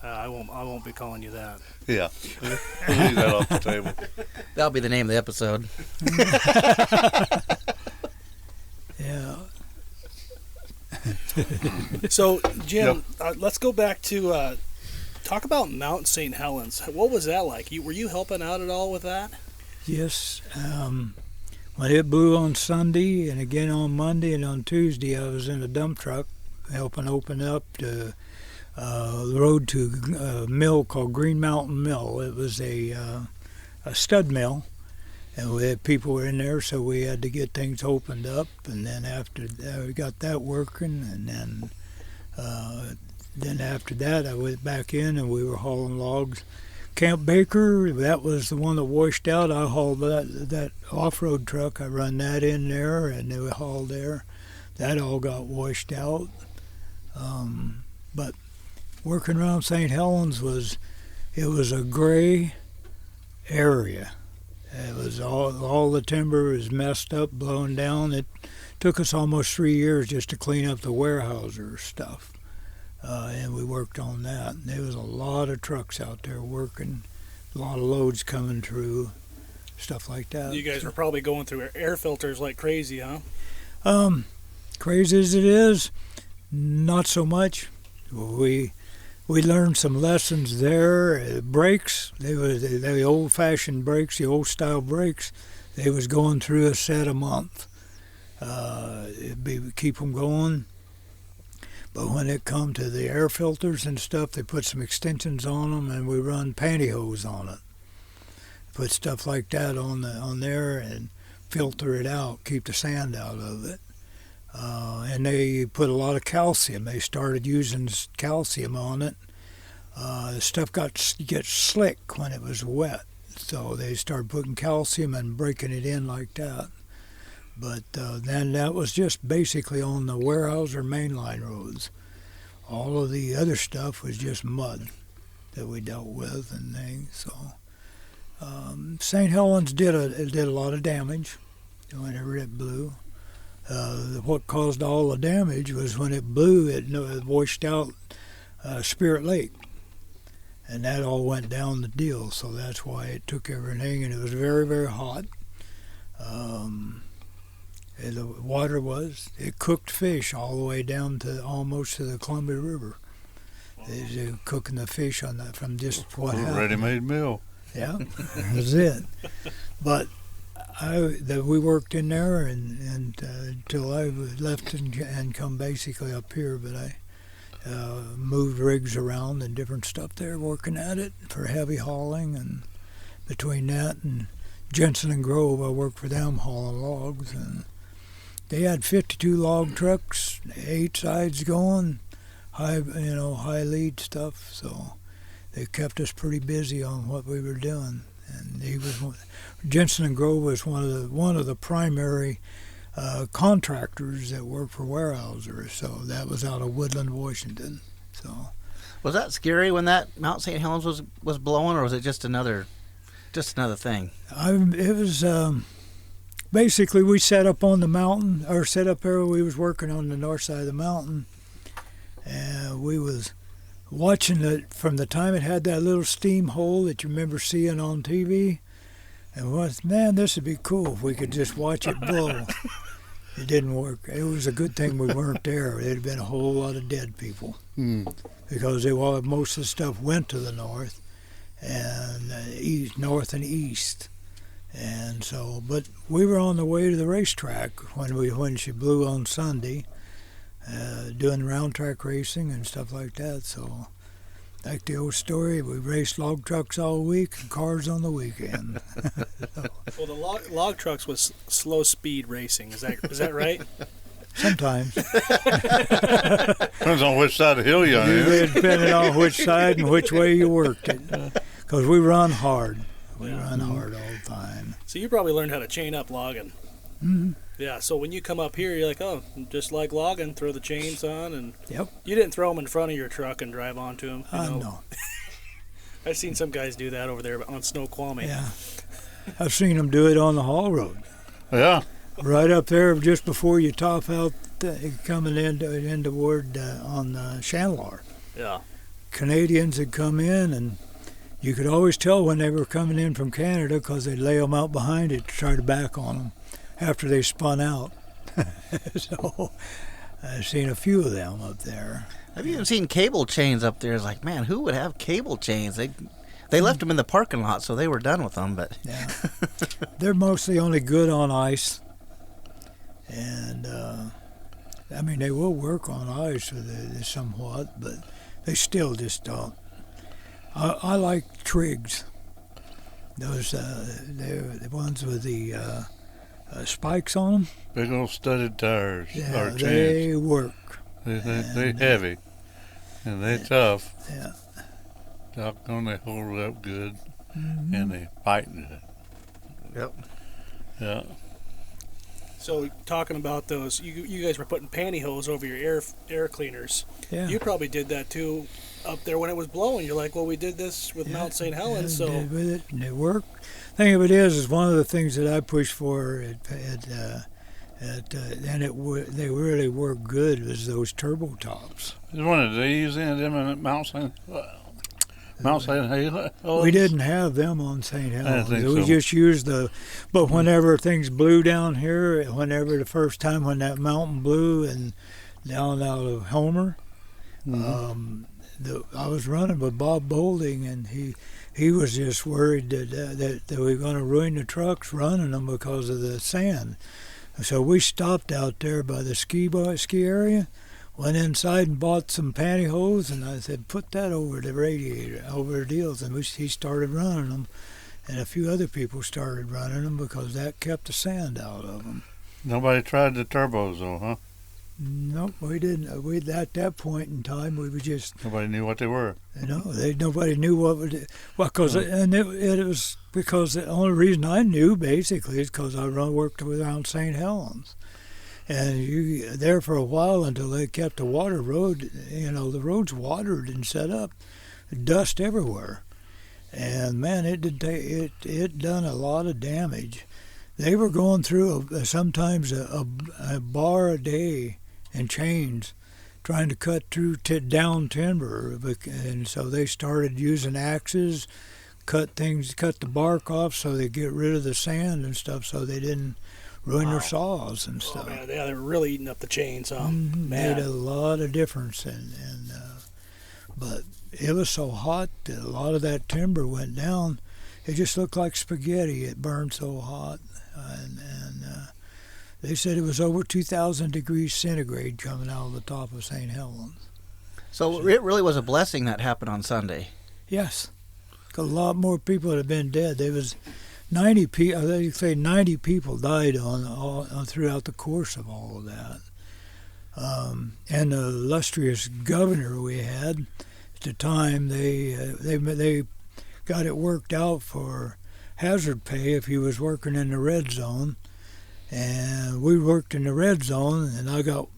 I won't be calling you that. Yeah. We'll leave that off the table. That'll be the name of the episode. Yeah. So, Jim, let's go back to talk about Mount Saint Helens. What was that like? Were you helping out at all with that? Yes. When it blew on Sunday and again on Monday and on Tuesday, I was in a dump truck helping open up the road to a mill called Green Mountain Mill. It was a stud mill, and people were in there, so we had to get things opened up. And then after that, we got that working, and then after that, I went back in and we were hauling logs. Camp Baker, that was the one that washed out. I hauled that off-road truck. I run that in there, and they hauled there. That all got washed out. But working around St. Helens was a gray area. It was all the timber was messed up, blown down. It took us almost 3 years just to clean up the warehouser stuff. And we worked on that. There was a lot of trucks out there working, a lot of loads coming through, stuff like that. You guys were probably going through air filters like crazy, huh? Crazy as it is, not so much. We learned some lessons there. Brakes, the old-fashioned brakes, the old-style brakes, they was going through a set a month. Keep them going. But when it come to the air filters and stuff, they put some extensions on them, and we run pantyhose on it. Put stuff like that on there and filter it out, keep the sand out of it. And they put a lot of calcium. They started using calcium on it. The stuff gets slick when it was wet, so they started putting calcium and breaking it in like that. But then that was just basically on the warehouse or mainline roads. All of the other stuff was just mud that we dealt with and things. So St. Helens did a lot of damage whenever it blew. What caused all the damage was when it blew, it washed out Spirit Lake. And that all went down the deal, so that's why it took everything, and it was very, very hot. And the water it cooked fish all the way down to almost to the Columbia River. They were cooking the fish on that from just what happened. Ready-made meal. Yeah, that was it. But we worked in there and until I left and come basically up here. But I moved rigs around and different stuff there, working at it for heavy hauling. And between that and Jensen and Grove, I worked for them hauling logs. And they had 52 log trucks, 8 sides going, high lead stuff. So they kept us pretty busy on what we were doing. And Jensen and Grove was one of the primary contractors that worked for Weyerhaeuser. So that was out of Woodland, Washington. So was that scary when that Mount St. Helens was blowing, or was it just another thing? It was. Basically, we set up on the mountain, or set up there. We was working on the north side of the mountain, and we was watching it from the time it had that little steam hole that you remember seeing on TV. And man, this would be cool if we could just watch it blow. It didn't work. It was a good thing we weren't there. There'd have been a whole lot of dead people because most of the stuff went to the north and north and east. And so, but we were on the way to the racetrack when she blew on Sunday, doing round track racing and stuff like that. So, like the old story, we raced log trucks all week and cars on the weekend. Well, the log trucks was slow speed racing. Is that right? Sometimes. Depends on which side of the hill you're on. Depending on which side and which way you worked it. Because we run hard. We run hard all the time. So you probably learned how to chain up logging. Mm-hmm. Yeah, so when you come up here, you're like, oh, just like logging, throw the chains on, and Yep. You didn't throw them in front of your truck and drive onto them. No. I've seen some guys do that over there on Snoqualmie. Yeah. I've seen them do it on the haul road. Yeah. Right up there just before you top out coming in toward on Chandler. Yeah. Canadians had come in, and you could always tell when they were coming in from Canada because they'd lay them out behind it to try to back on them after they spun out. So I've seen a few of them up there. I've even seen cable chains up there. It's like, man, who would have cable chains? They left them in the parking lot, so they were done with them. But yeah, they're mostly only good on ice, and I mean they will work on ice somewhat, but they still just don't. I like trigs. Those they're the ones with the spikes on them. Big old studded tires. Yeah, or chains. they work. They heavy. And they tough. Yeah. Doggone, they hold up good. Mm-hmm. And they fighting it. yep. Yeah. So talking about those, you guys were putting pantyhose over your air cleaners. Yeah. You probably did that too up there when it was blowing. You're like, well, we did this with Mount Saint Helens, so Did with it, and it worked. Thing of it is one of the things that I push for they really work good was those turbo tops. Is one of these in them at Mount Saint Helens? We didn't have them on St. Helens. think We so. just used but whenever things blew down here, whenever the first time when that mountain blew and down out of Homer, I was running with Bob Bolding, and he was just worried that we were going to ruin the trucks running them because of the sand. So we stopped out there by the ski area, went inside and bought some pantyhose, and I said, put that over the radiator, over the deals. And he started running them, and a few other people started running them because that kept the sand out of them. Nobody tried the turbos, though, huh? Nope, we didn't. At that point in time, we were just... Nobody knew what they were. Nobody knew what would... Well, it was because the only reason I knew, basically, is because I worked around St. Helens. And you there for a while until they kept the water road, the roads watered and set up, dust everywhere. And, man, it done a lot of damage. They were going through sometimes a bar a day in chains, trying to cut through down timber, and so they started using axes, cut the bark off so they get rid of the sand and stuff, so they didn't ruin their saws and stuff. Oh, man, yeah, they were really eating up the chains, huh? Made a lot of difference, but it was so hot that a lot of that timber went down. It just looked like spaghetti. It burned so hot, and they said it was over 2,000 degrees centigrade coming out of the top of St. Helens. So it really was a blessing that happened on Sunday. Yes, 'cause a lot more people had been dead. There was 90 people. They say 90 people died on throughout the course of all of that. And the illustrious governor we had at the time, they got it worked out for hazard pay if he was working in the red zone. And we worked in the red zone, and I got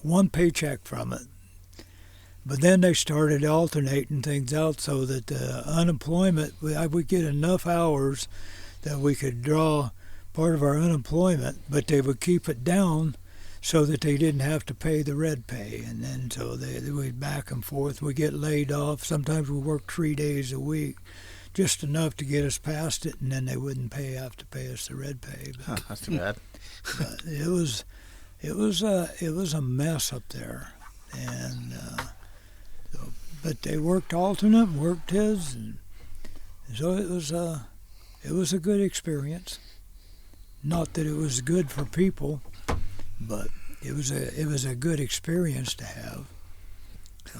one paycheck from it. But then they started alternating things out so that the unemployment, we'd get enough hours that we could draw part of our unemployment, but they would keep it down so that they didn't have to pay the red pay. And then so we'd back and forth. We'd get laid off. Sometimes we worked 3 days a week, just enough to get us past it, and then they wouldn't have to pay us the red pay. That's too bad. But it was it was a mess up there, and but they worked alternate, worked his, and so it was a good experience. Not that it was good for people, but it was a good experience to have.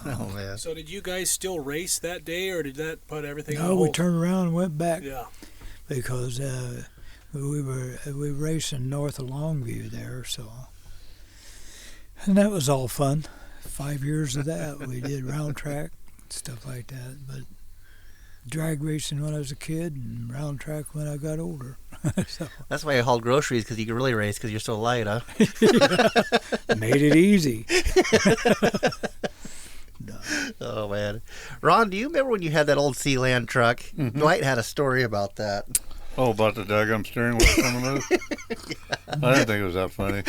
Oh man. So did you guys still race that day, or did that put everything on No, we hold? turned around and went back. Yeah. Because we were racing north of Longview there, so, and that was all fun. 5 years of that we did round track stuff like that, but drag racing when I was a kid and round track when I got older. So That's why I hauled groceries, because you can really race because you're so light, huh? made it easy. Oh man, Ron, do you remember when you had that old Sealand truck? Mm-hmm. Dwight had a story about that. Oh, about the daggum steering wheel coming loose? I didn't think it was that funny.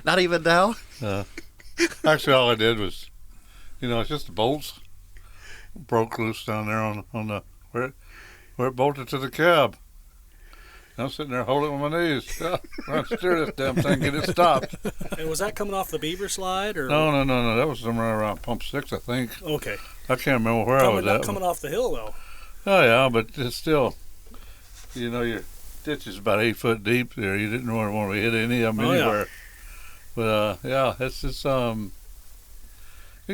Not even now. Actually, all I did was, it's just the bolts broke loose down there on the where it bolted to the cab. I'm sitting there holding it with my knees. Trying to steer this damn thing, get it stopped. And was that coming off the Beaver slide, or No. That was somewhere around pump 6, I think. Okay. I can't remember where I was at. Coming off the hill though. Oh yeah, but it's still, your ditch is about 8 foot deep there. You didn't really want to hit any of them anywhere. But yeah, it's you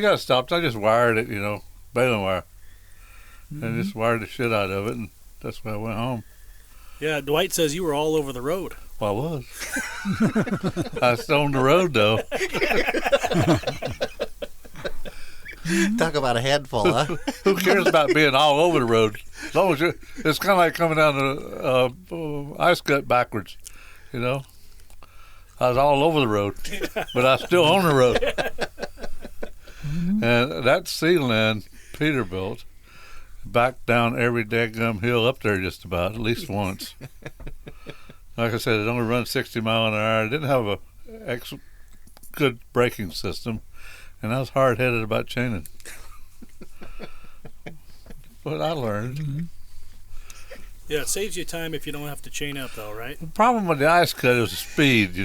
got to stop. I just wired it, baling wire, and just wired the shit out of it, and that's why I went home. Yeah, Dwight says you were all over the road. Well, I was. I was on the road though. Talk about a handful, huh? Who cares about being all over the road? As long as it's kind of like coming down the ice cut backwards, I was all over the road, but I was still on the road. And that Sealand Peter built backed down every daggum hill up there just about, at least once. Like I said, it only runs 60 miles an hour. It didn't have a good braking system. And I was hard-headed about chaining. But I learned. Yeah, it saves you time if you don't have to chain up, though, right? The problem with the ice cut is the speed,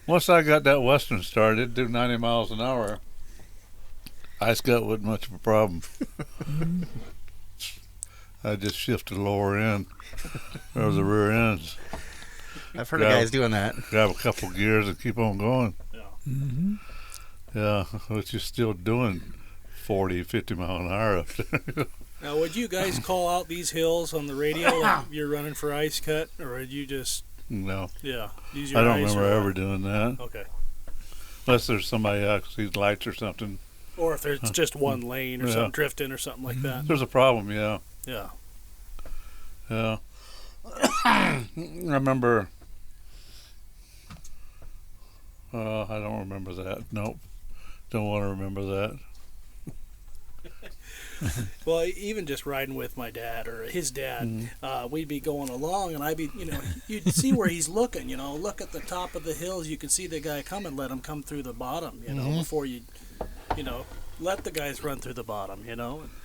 Once I got that Western started, it'd do 90 miles an hour. Ice cut wasn't much of a problem. I just shifted the lower end or the rear ends. I've heard of guys doing that. Grab a couple gears and keep on going. Yeah. Mm-hmm. Yeah, but you're still doing 40, 50 mile an hour up there. Now, would you guys call out these hills on the radio if you're running for ice cut, or would you just No. use your I don't eyes remember or ever what? doing that. Okay. Unless there's somebody else sees lights or something. Or if there's just one lane or Yeah. something drifting or something like that. There's a problem, yeah. Yeah. Yeah. I remember. I don't remember that. Nope. Don't want to remember that. Well, even just riding with my dad or his dad, we'd be going along, and I'd be, you'd see where he's looking. Look at the top of the hills. You can see the guy coming. Let him come through the bottom. Before you, let the guys run through the bottom.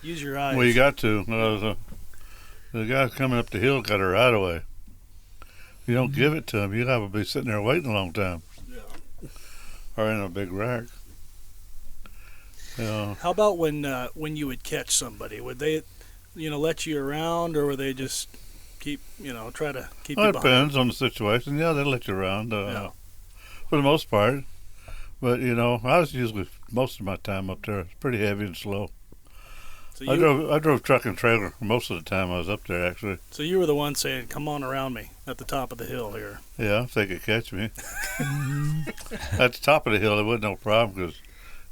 Use your eyes. Well, you got to. The guy coming up the hill got a right away. You don't give it to him, you'll have to be sitting there waiting a long time. Yeah. Or in a big rack. Yeah. How about when you would catch somebody? Would they, let you around, or would they just keep, try to keep Well, you it behind? depends on the situation. Yeah, they'll let you around Yeah. for the most part. But, I was usually most of my time up there. It's pretty heavy and slow. So I drove truck and trailer most of the time I was up there, actually. So you were the one saying, "Come on around me" at the top of the hill here. Yeah, if they could catch me. At the top of the hill, it wasn't no problem because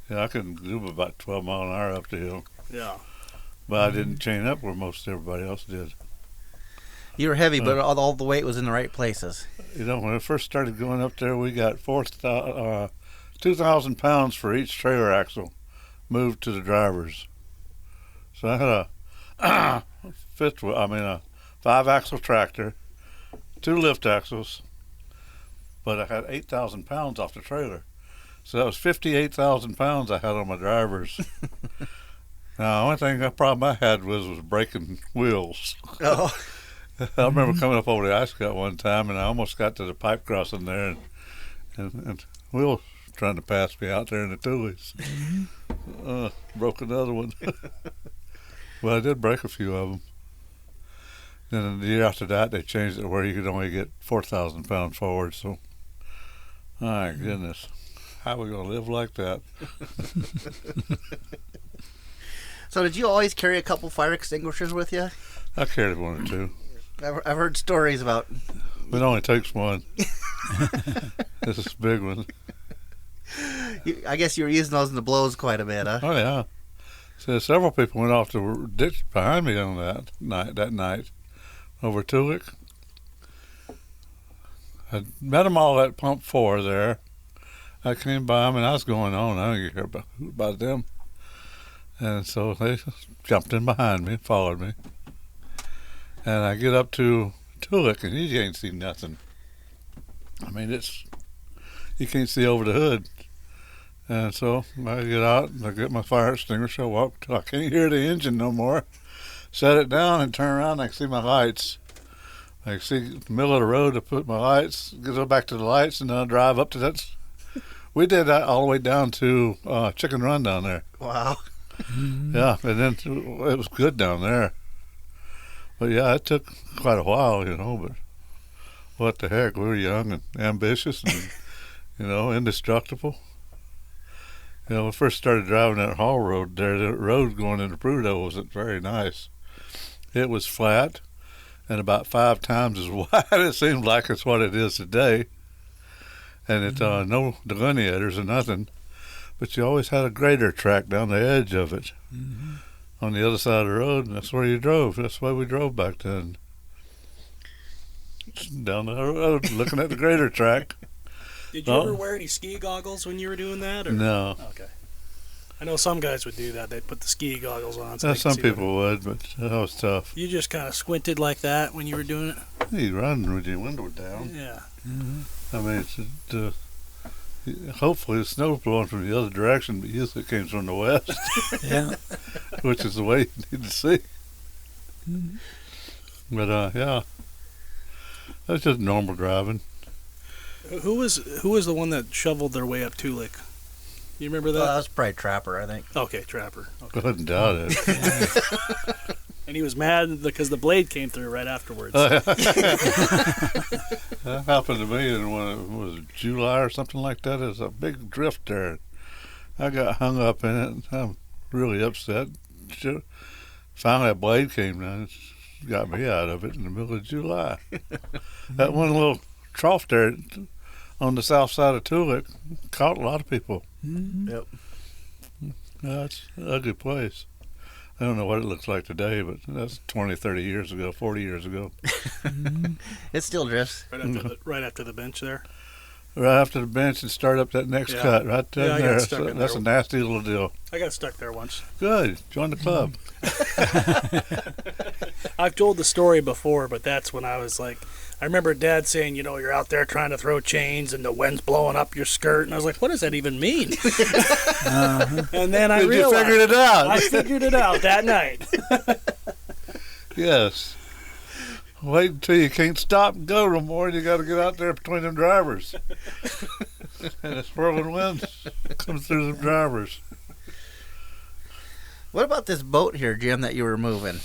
I could do about 12 mile an hour up the hill. Yeah. But I didn't chain up where most everybody else did. You were heavy, but all the weight was in the right places. When I first started going up there, we got 2,000 pounds for each trailer axle moved to the drivers. So I had a 5-axle tractor, 2 lift axles, but I had 8,000 pounds off the trailer. So that was 58,000 pounds I had on my drivers. Now, the only problem I had was breaking wheels. Oh. I remember coming up over the ice cut one time, and I almost got to the pipe crossing there, and and Will trying to pass me out there in the Tulies. Broke another one. Well, I did break a few of them. Then the year after that, they changed it where you could only get 4,000 pounds forward. So, my goodness, how are we going to live like that? So did you always carry a couple fire extinguishers with you? I carried one or two. I've heard stories about... It only takes one. This is a big one. I guess you were using those in the blows quite a bit, huh? Oh, yeah. So several people went off the ditch behind me on that night over Tulick. I met them all at Pump 4 there. I came by them, and I was going on. I didn't care about them. And so they jumped in behind me and followed me. And I get up to Tulick, and you ain't seen nothing. I mean, you can't see over the hood. And so I get out, and I get my fire extinguisher, I walk till I can't hear the engine no more. Set it down and turn around, and I can see my lights. I can see the middle of the road to put my lights, go back to the lights, and then I drive up to that. We did that all the way down to Chicken Run down there. Wow. Yeah, and then it was good down there. But yeah, it took quite a while, but what the heck, we were young and ambitious and, indestructible. When we first started driving that haul road there, the road going into Prudhoe wasn't very nice. It was flat and about 5 times as wide. It seemed like it's what it is today. And it's no delineators or nothing. But you always had a grader track down the edge of it. On the other side of the road, and that's where you drove. That's why we drove back then. Down the road, looking at the grader track. Did you ever wear any ski goggles when you were doing that? Or? No. Okay. I know some guys would do that. They'd put the ski goggles on. So Some people would, but that was tough. You just kind of squinted like that when you were doing it? You run with your window down. Yeah. I mean, hopefully the snow's blowing from the other direction, but usually it came from the west. Yeah. Which is the way you need to see. But, yeah. That's just normal driving. Who was the one that shoveled their way up Tulick? You remember that? That was probably Trapper, I think. Okay, Trapper. Okay. Couldn't doubt it. And he was mad because the blade came through right afterwards. That happened to me in was it July or something like that. There's a big drift there. I got hung up in it. I'm really upset. Finally, a blade came down. It got me out of it in the middle of July. That one little trough there on the south side of Tulick caught a lot of people. Yep. That's an ugly place. I don't know what it looks like today, but that's 20, 30 years ago, 40 years ago. It still drifts. Right after the bench there. Right after the bench and start up that next cut right there. I got stuck in That's there. a nasty little deal. I got stuck there once. Good. Join the club. I've told the story before, but that's when I was like, I remember Dad saying, you're out there trying to throw chains and the wind's blowing up your skirt. And I was like, what does that even mean? And then I realized. You figured it out. I figured it out that night. Yes. Wait until you can't stop and go no more, and you got to get out there between them drivers. And the swirling winds come through the drivers. What about this boat here, Jim, that you were moving?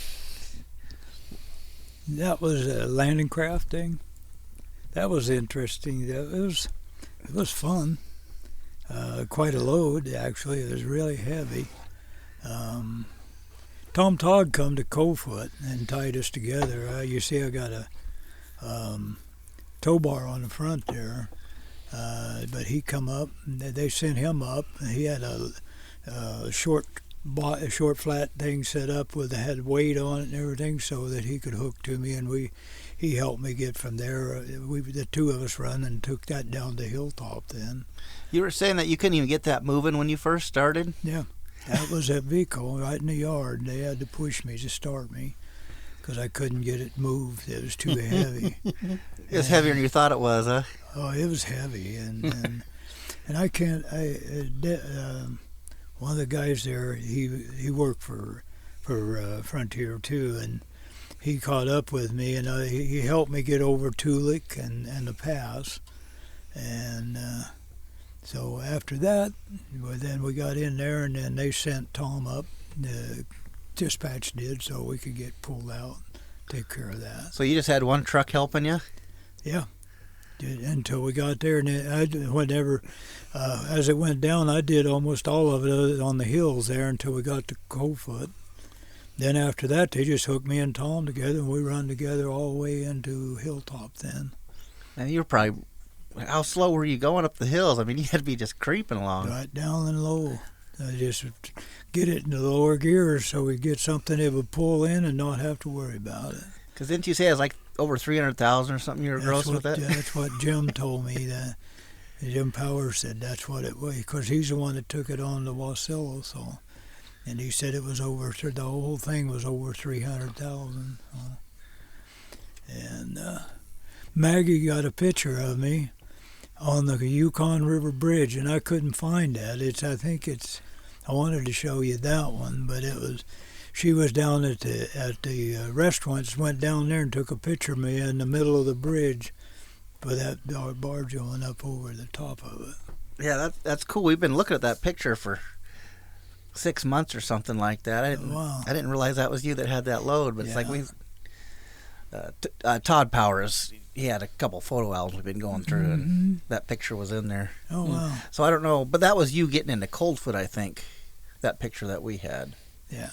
That was a landing craft thing. That was interesting. It was fun. Quite a load, actually. It was really heavy. Tom Todd come to Coalfoot and tied us together. You see, I got a tow bar on the front there, but he come up. They sent him up. He had a short flat thing set up with had weight on it and everything, so that he could hook to me, and he helped me get from there. The two of us run and took that down the hilltop. Then You were saying that you couldn't even get that moving when you first started? yeah. That was that vehicle right in the yard. They had to push me to start me because I couldn't get it moved. It was too heavy. It was heavier than you thought it was, huh? Oh, it was heavy, and I can't. One of the guys there, he worked for Frontier too, and he caught up with me, and he helped me get over Tulick and the pass, And so after that, well, then we got in there, and then they sent Tom up. The dispatch did, so we could get pulled out, take care of that. So you just had one truck helping you? Yeah. Until we got there, and then whenever, as it went down, I did almost all of it on the hills there until we got to Coldfoot. Then after that, they just hooked me and Tom together, and we run together all the way into Hilltop then. And you were probably, how slow were you going up the hills? I mean, you had to be just creeping along. Right down and low. I just get it in the lower gears so we get something that would pull in and not have to worry about it. Because didn't you say it was like over 300,000 or something you were gross with it? That's what Jim told me. That Jim Powers said that's what it was, because he's the one that took it on to Wasilla. So, and he said it was over. The whole thing was over 300,000. And Maggie got a picture of me on the Yukon River Bridge, and I couldn't find that. I wanted to show you that one, but it was. She was down at the restaurant, went down there and took a picture of me in the middle of the bridge with that barge going up over the top of it. Yeah, that's cool. We've been looking at that picture for 6 months or something like that. I didn't realize that was you that had that load, but Yeah. it's like Todd Powers, he had a couple photo albums we've been going through, and that picture was in there. Oh, wow. So I don't know, but that was you getting into Coldfoot, I think, that picture that we had. Yeah.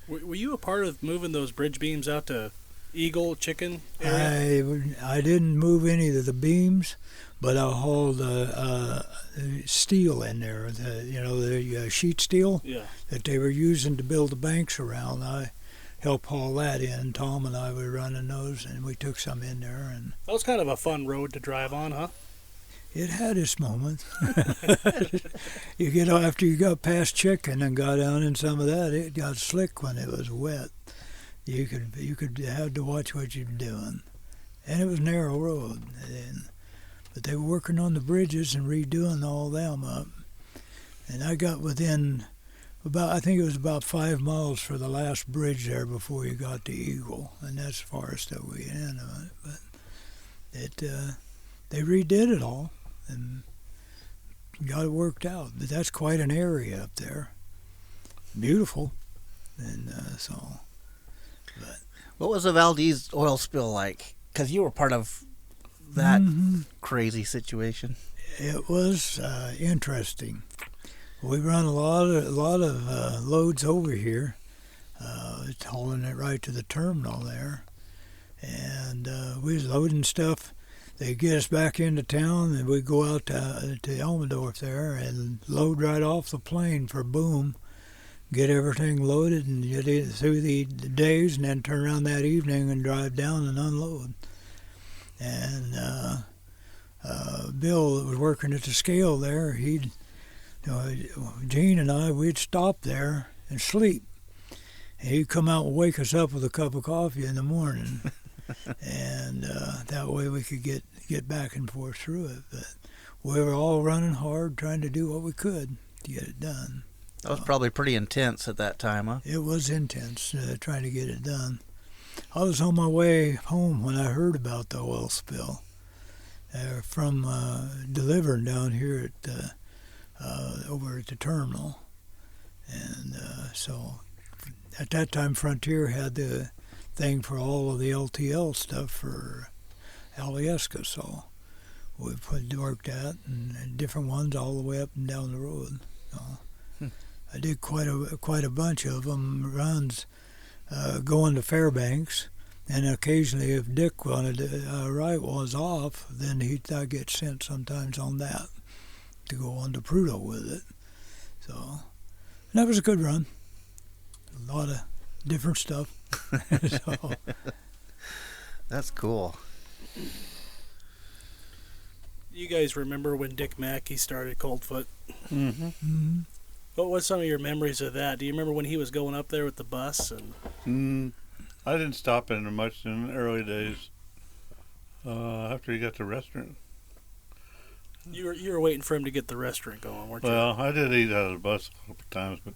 Were you a part of moving those bridge beams out to Eagle Chicken area? I didn't move any of the beams, but I hauled steel in there, the sheet steel that they were using to build the banks around. I helped haul that in. Tom and I were running those, and we took some in there. And that was kind of a fun road to drive on, huh? it had its moments. After you got past Chicken and got down in some of that, it got slick when it was wet. You had to watch what you were doing, and it was a narrow road. But they were working on the bridges and redoing all them up, and I got within I think it was about 5 miles for the last bridge there before you got to Eagle, and that's the farthest that we end of it. But they redid it all and got it worked out. But that's quite an area up there. Beautiful. And but What was the Valdez oil spill like? Because you were part of that crazy situation. it was interesting. We run a lot of loads over here, hauling it right to the terminal there, and we was loading stuff. They get us back into town, and we go out to Elmendorf there and load right off the plane for Boom, get everything loaded and get it through the days, and then turn around that evening and drive down and unload. And Bill that was working at the scale there, Gene and we'd stop there and sleep. And he'd come out and wake us up with a cup of coffee in the morning. And that way we could get back and forth through it. But we were all running hard, trying to do what we could to get it done. That was probably pretty intense at that time, huh? It was intense trying to get it done. I was on my way home when I heard about the oil spill from delivering down here at over at the terminal. And so at that time Frontier had the thing for all of the LTL stuff for Alyeska, so we worked that and different ones all the way up and down the road. So I did quite a bunch of them runs going to Fairbanks, and occasionally if Dick wanted to write was off, then I'd get sent sometimes on that to go on to Prudhoe with it. So and that was a good run. A lot of different stuff. So, that's cool. You guys remember when Dick Mackey started Coldfoot? Mm-hmm. mm-hmm. What was some of your memories of that? Do you remember when he was going up there with the bus? And I didn't stop in much in the early days. After he got the restaurant. you were waiting for him to get the restaurant going, weren't you? Well, I did eat out of the bus a couple of times, but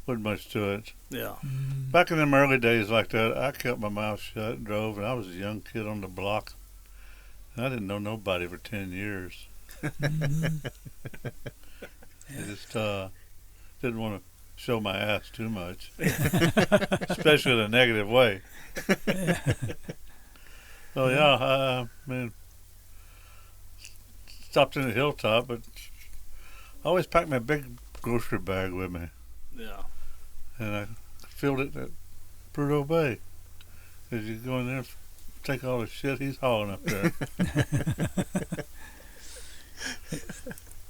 wasn't much to it. Yeah. Back in them early days like that, I kept my mouth shut and drove, and I was a young kid on the block. I didn't know nobody for 10 years. Mhm. I just didn't want to show my ass too much, especially in a negative way. So yeah, I mean, stopped in the hilltop, but I always packed my big grocery bag with me, Yeah. and I filled it at Prudhoe Bay. As you go in there and take all the shit he's hauling up there.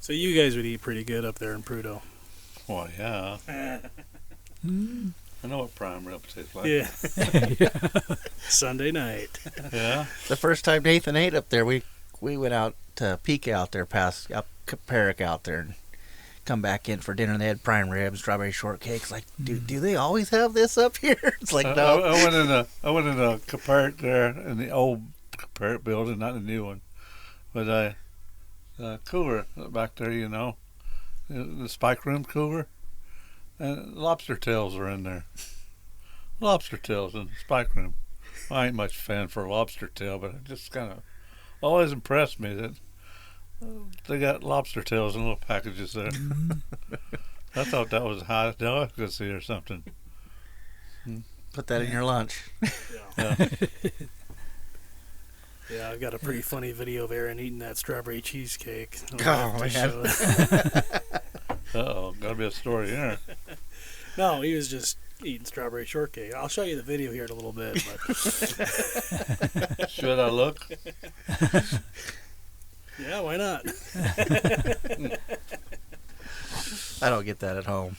So you guys would eat pretty good up there in Prudhoe. Well, yeah, Mhm. I know what prime rib tastes like. Yeah. Sunday night. Yeah. The first time Nathan ate up there, we went out to peek out there past up Perrick out there and come back in for dinner. And they had prime ribs, strawberry shortcakes. Like, do they always have this up here? It's like, no. I went in the Caperrick there in the old Caperrick building, not the new one, but cooler back there, you know, the spike room cooler, and lobster tails are in there. Lobster tails in the spike room. I ain't much fan for lobster tail, but it just kind of always impressed me that they got lobster tails in little packages there. I thought that was a high delicacy or something. Put that in your lunch. Yeah. Yeah, I've got a pretty funny video of Aaron eating that strawberry cheesecake. Oh, man. Uh-oh, gotta be a story here. No, he was just eating strawberry shortcake. I'll show you the video here in a little bit. But Should I look? yeah, why not? I don't get that at home.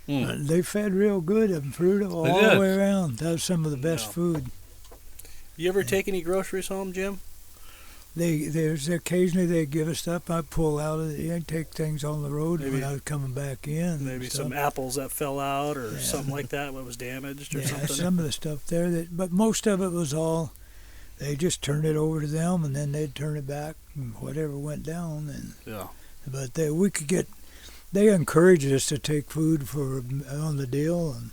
They fed real good in Prudhoe all They did. the way around. That was some of the best Yeah. food. You ever take any groceries home, Jim? There's occasionally they give us stuff. I pull out of it. I take things on the road Maybe- when I was coming back in. Maybe and some stuff. apples that fell out or Yeah. something like that, what was damaged or Yeah, something? some of the stuff there. But most of it was all. They just turned it over to them, and then they'd turn it back, and whatever went down. And Yeah. but we could get. They encouraged us to take food for on the deal, and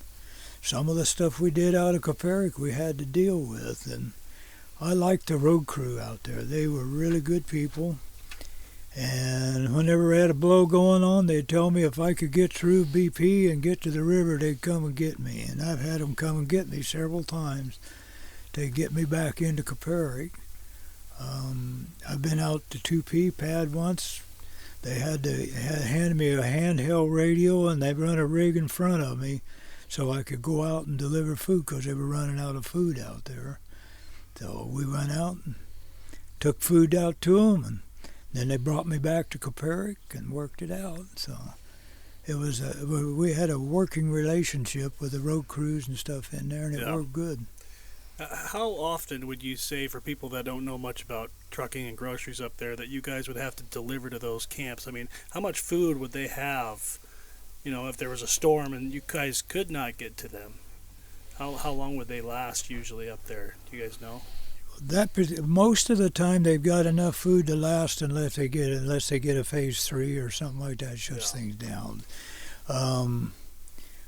some of the stuff we did out of Caperrick we had to deal with. And I liked the road crew out there. They were really good people. And whenever we had a blow going on, they'd tell me if I could get through BP and get to the river, they'd come and get me. And I've had them come and get me several times to get me back into Caperrick. I've been out to 2P pad once. They had handed me a handheld radio, and they run a rig in front of me so I could go out and deliver food because they were running out of food out there. So we went out and took food out to them, and then they brought me back to Caperrick and worked it out. So it was we had a working relationship with the road crews and stuff in there, and it Yeah. worked good. How often would you say, for people that don't know much about trucking and groceries up there, that you guys would have to deliver to those camps? I mean, how much food would they have, if there was a storm and you guys could not get to them? How long would they last usually up there? Do you guys know? Most of the time they've got enough food to last unless they get a phase 3 or something like that shuts Yeah. things down.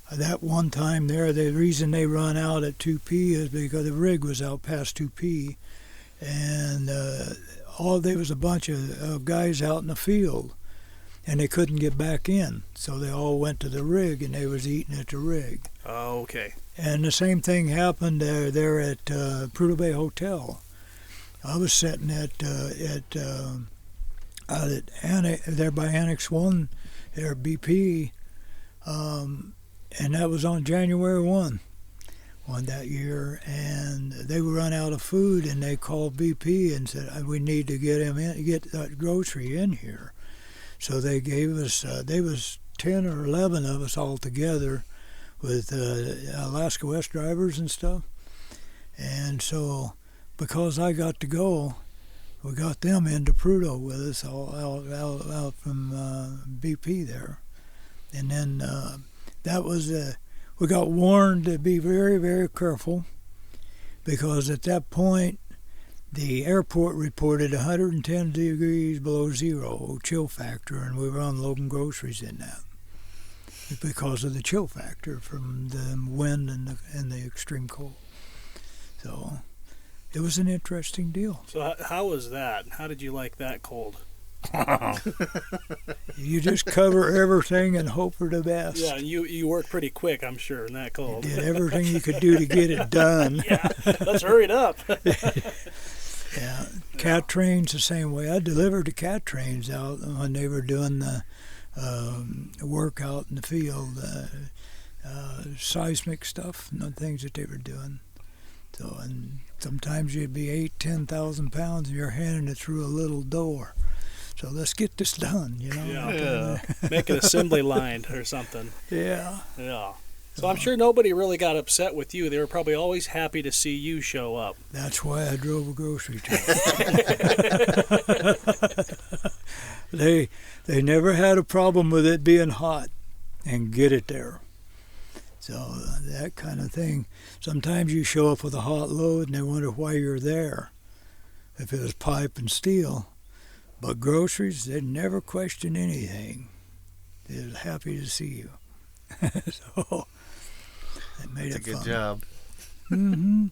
That one time there, the reason they run out at 2P is because the rig was out past 2P, and there was a bunch of guys out in the field, and they couldn't get back in, so they all went to the rig and they was eating at the rig. Oh, okay. And the same thing happened there at Prudhoe Bay Hotel. I was sitting out at there by Annex 1, there at BP, and that was on January 1 that year. And they were run out of food, and they called BP and said, "We need to get that grocery in here." So they gave us, there was 10 or 11 of us all together with Alaska West drivers and stuff. And so because I got to go, we got them into Prudhoe with us all out from BP there. And then that was, we got warned to be very, very careful, because at that point the airport reported 110 degrees below zero chill factor, and we were unloading groceries in that because of the chill factor from the wind and the extreme cold. So it was an interesting deal. So how was that? How did you like that cold? You just cover everything and hope for the best. Yeah, you worked pretty quick, I'm sure, in that cold. Did everything you could do to get it done. Yeah, let's hurry it up. Yeah, cat trains the same way. I delivered the cat trains out when they were doing the work out in the field, seismic stuff and the things that they were doing. So, and sometimes you'd be 10,000 pounds and you're handing it through a little door. So let's get this done, you know. Yeah. Make an assembly line or something. Yeah. Yeah. So I'm sure nobody really got upset with you. They were probably always happy to see you show up. That's why I drove a grocery truck. They never had a problem with it being hot and get it there. So that kind of thing. Sometimes you show up with a hot load and they wonder why you're there. If it was pipe and steel. But groceries, they never question anything. They're happy to see you. So that made That's it a good fun. job. Mm-hmm.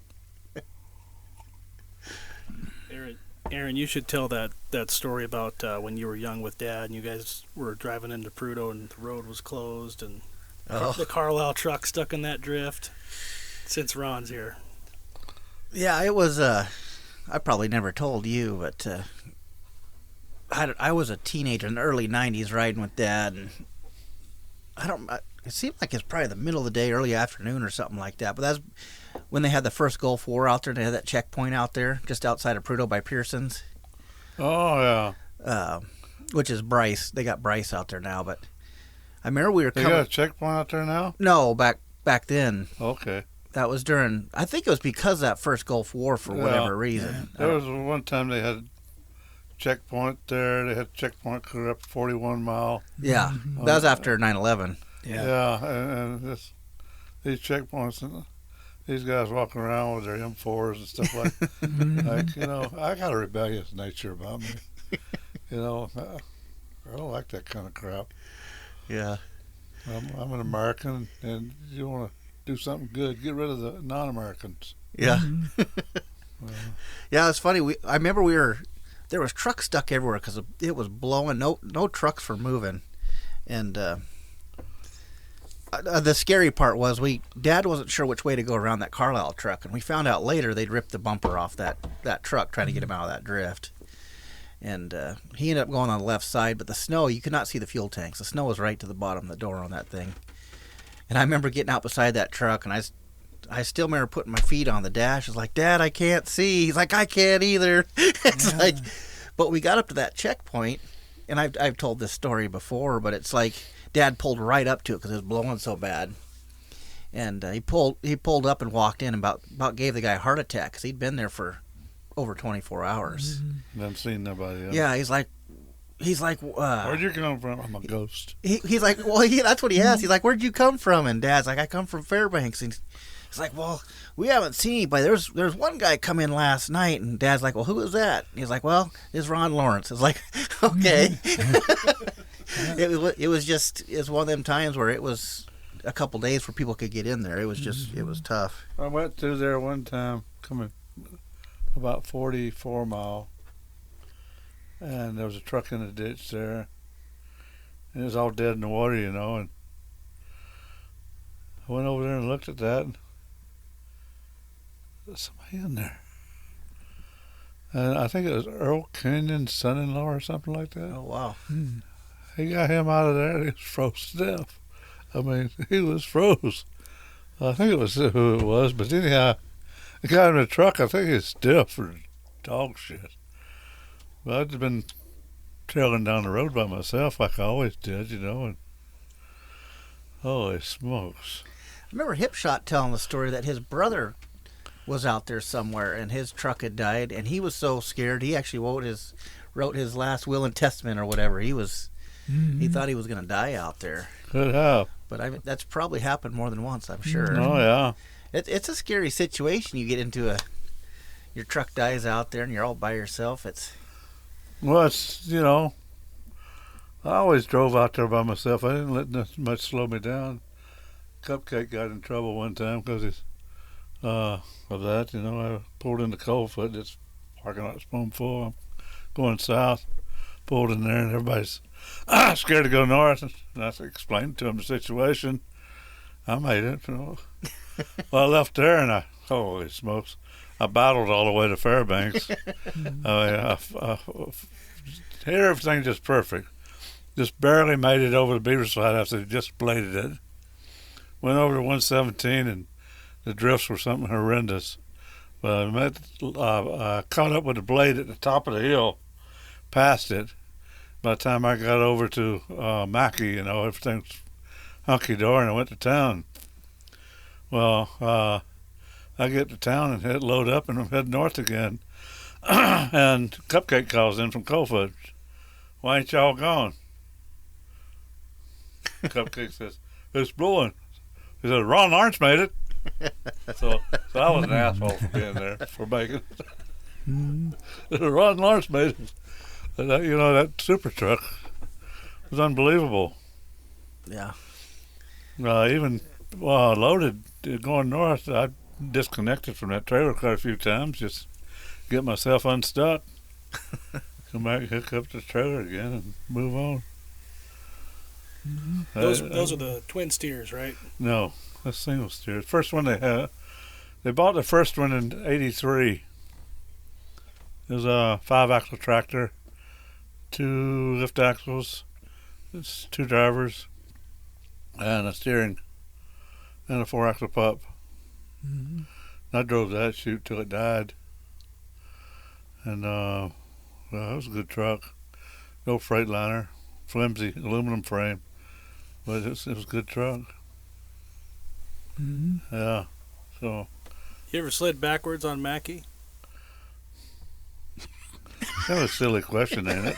Aaron, you should tell that story about when you were young with Dad and you guys were driving into Prudhoe and the road was closed and the Carlisle truck stuck in that drift. Since Ron's here. Yeah, it was. I probably never told you, but I was a teenager in the early '90s riding with Dad, and it seemed like it's probably the middle of the day, early afternoon, or something like that. But that's when they had the first Gulf War out there. They had that checkpoint out there, just outside of Prudhoe by Pearson's. Oh yeah. Which is Bryce. They got Bryce out there now, but I remember we were They coming. got a checkpoint out there now? No, back then. Okay. That was during. I think it was because of that first Gulf War for whatever reason. There was one time they had a checkpoint there. They had a checkpoint clear up 41 Mile. Yeah, that was after 9/11. Yeah, and these checkpoints, and these guys walking around with their M4s and stuff like, I got a rebellious nature about me. I don't like that kind of crap. Yeah. I'm an American, and you want to do something good, get rid of the non-Americans. Yeah. Yeah, it's funny. I remember there was trucks stuck everywhere because it was blowing. No trucks were moving, and the scary part was Dad wasn't sure which way to go around that Carlisle truck, and we found out later they'd ripped the bumper off that truck trying to get him out of that drift. And he ended up going on the left side, but the snow, you could not see the fuel tanks. The snow was right to the bottom of the door on that thing. And I remember getting out beside that truck, and I still remember putting my feet on the dash. I was like, Dad, I can't see. He's like, I can't either. It's like, but we got up to that checkpoint, and I've told this story before, but it's like Dad pulled right up to it because it was blowing so bad. And he pulled up and walked in and about gave the guy a heart attack because he'd been there for over 24 hours. Haven't seen nobody else. Yeah, he's like, where'd you come from? I'm a ghost. He's like, well, that's what he asked. He's like, where'd you come from? And Dad's like, I come from Fairbanks. And he's like, well, we haven't seen anybody. There's one guy come in last night. And Dad's like, well, who was that? And he's like, well, it's Ron Lawrence. It's like, okay. It was one of them times where it was a couple days where people could get in there. It was just, it was tough. I went through there one time, coming about 44 Mile. And there was a truck in the ditch there. And it was all dead in the water, and I went over there and looked at that. And there's somebody in there. And I think it was Earl Kenyon's son-in-law or something like that. Oh, wow. He got him out of there and he was froze to death. I mean, he was froze. I think it was who it was, but anyhow, the guy in the truck, I think he's stiff for dog shit. Well, I'd been trailing down the road by myself like I always did, and holy smokes. I remember Hipshot telling the story that his brother was out there somewhere and his truck had died, and he was so scared he actually wrote his last will and testament or whatever. He thought he was going to die out there. Could have. But that's probably happened more than once, I'm sure. Oh, yeah. It's a scary situation. You get into your truck dies out there and you're all by yourself. Well, it's, I always drove out there by myself. I didn't let nothing much slow me down. Cupcake got in trouble one time because of that. I pulled into Coldfoot. This parking lot's boom full. I'm going south. Pulled in there, and everybody's scared to go north. And I explained to them the situation. I made it. Well, I left there, and holy smokes, I battled all the way to Fairbanks. Here, everything just perfect. Just barely made it over the beaver slide after they just bladed it. Went over to 117, and the drifts were something horrendous. But I caught up with the blade at the top of the hill, passed it. By the time I got over to Mackey, everything's hunky-dory, and I went to town. Well, I get to town and load up, and I'm heading north again. And Cupcake calls in from Coldfoot. Why ain't y'all gone? Cupcake says, it's blowing. He said, Ron Lawrence made it. So I was an asshole for being there, for making it. Ron Lawrence made it. And that super truck was unbelievable. Yeah. Even loaded going north, I disconnected from that trailer quite a few times, just get myself unstuck, come back, hook up the trailer again, and move on. Those are the twin steers, right? No, that's single steer. First one they had, they bought the first one in '83. It was a 5-axle tractor, 2 lift axles, it's 2 drivers, and a steering, and a 4-axle pup. Mm-hmm. I drove that chute till it died. And it was a good truck. No Freightliner, flimsy aluminum frame, but it was a good truck. Mm-hmm. Yeah. So. You ever slid backwards on Mackey? That was a silly question, ain't it?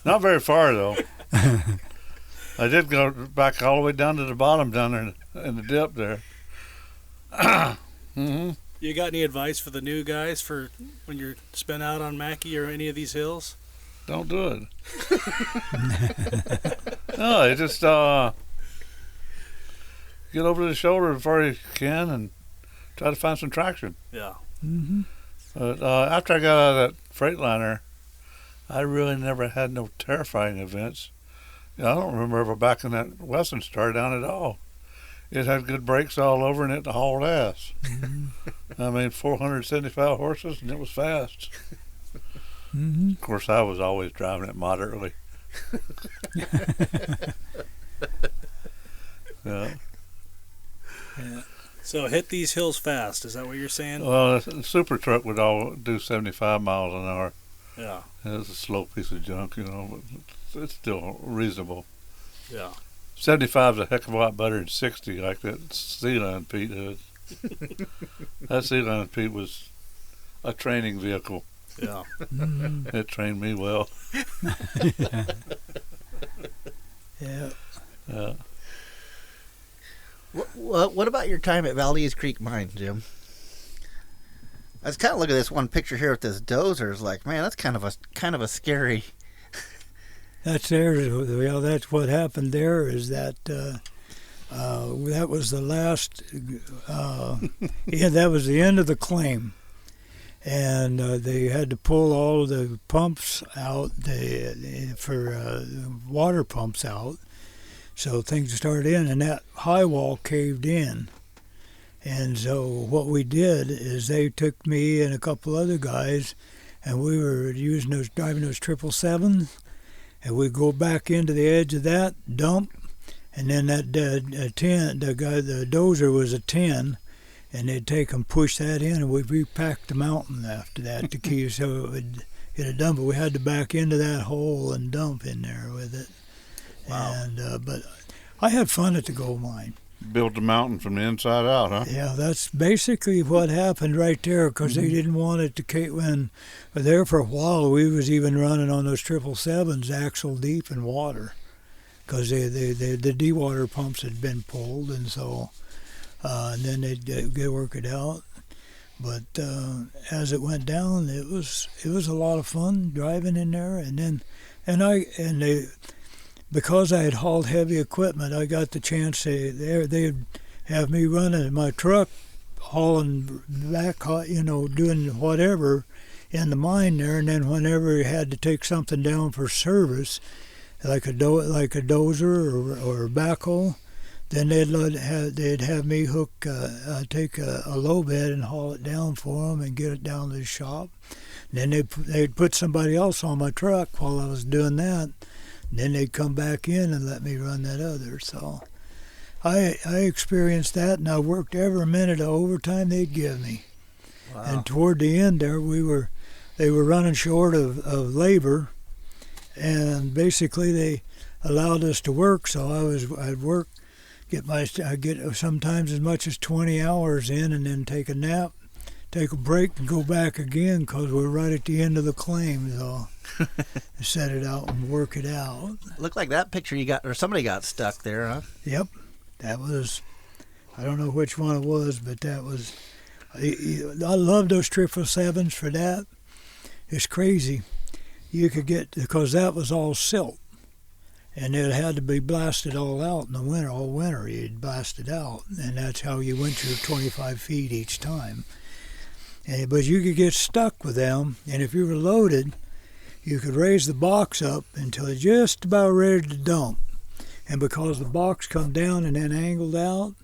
Not very far though. I did go back all the way down to the bottom down there in the dip there. Mm-hmm. You got any advice for the new guys for when you're spent out on Mackey or any of these hills? Don't do it. No, you just get over to the shoulder before you can and try to find some traction. Yeah. Mm-hmm. But after I got out of that Freightliner, I really never had no terrifying events. I don't remember ever backing that Western Star down at all. It had good brakes all over, and it hauled ass. Mm-hmm. I mean, 475 horses, and it was fast. Mm-hmm. Of course, I was always driving it moderately. Yeah. Yeah. So hit these hills fast. Is that what you're saying? Well, the super truck would all do 75 miles an hour. Yeah. It was a slow piece of junk, but it's still reasonable. Yeah. 75 is a heck of a lot better than 60, like that Sea Lion Pete had. That Sea Lion Pete was a training vehicle. Yeah. Mm-hmm. It trained me well. Yeah. Yeah. What about your time at Valdez Creek Mine, Jim? I was kind of looking at this one picture here with this dozer. It's like, man, that's kind of a scary. That's there. Well, that's what happened there. Is that that was the last. Yeah, that was the end of the claim, and they had to pull all of the pumps out for water pumps out. So things started in, and that high wall caved in. And so what we did is they took me and a couple other guys, and we were driving those 777s, and we'd go back into the edge of that, dump, and then that 10, the dozer was a 10, and they'd take and push that in, and we'd repack the mountain after that to keep so it would get it done. But we had to back into that hole and dump in there with it. Wow. And but I had fun at the gold mine. Built the mountain from the inside out, huh? Yeah, that's basically what happened right there, because they didn't want it to when there for a while. We was even running on those 777s axle deep in water, because the dewater pumps had been pulled, and so and then they'd work it out. But as it went down, it was a lot of fun driving in there, because I had hauled heavy equipment, I got the chance they'd have me running my truck hauling back, doing whatever in the mine there, and then whenever you had to take something down for service, like a dozer or a backhoe, then they'd have me take a low bed and haul it down for them and get it down to the shop. Then they'd put somebody else on my truck while I was doing that. Then they'd come back in and let me run that other. So I experienced that, and I worked every minute of overtime they'd give me. Wow. And toward the end there, they were running short of labor, and basically they allowed us to work. So I'd work, I'd get sometimes as much as 20 hours in, and then take a nap, take a break, and go back again, because we're right at the end of the claim. So set it out and work it out. Looked like that picture you got, or somebody got stuck there, huh? Yep, that was. I don't know which one it was, but that was. I love those 777s for that. It's crazy. You could get, because that was all silt, and it had to be blasted all out in the winter. All winter you'd blast it out, and that's how you went your 25 feet each time. But you could get stuck with them, and if you were loaded, you could raise the box up until it's just about ready to dump. And because the box come down and then angled out,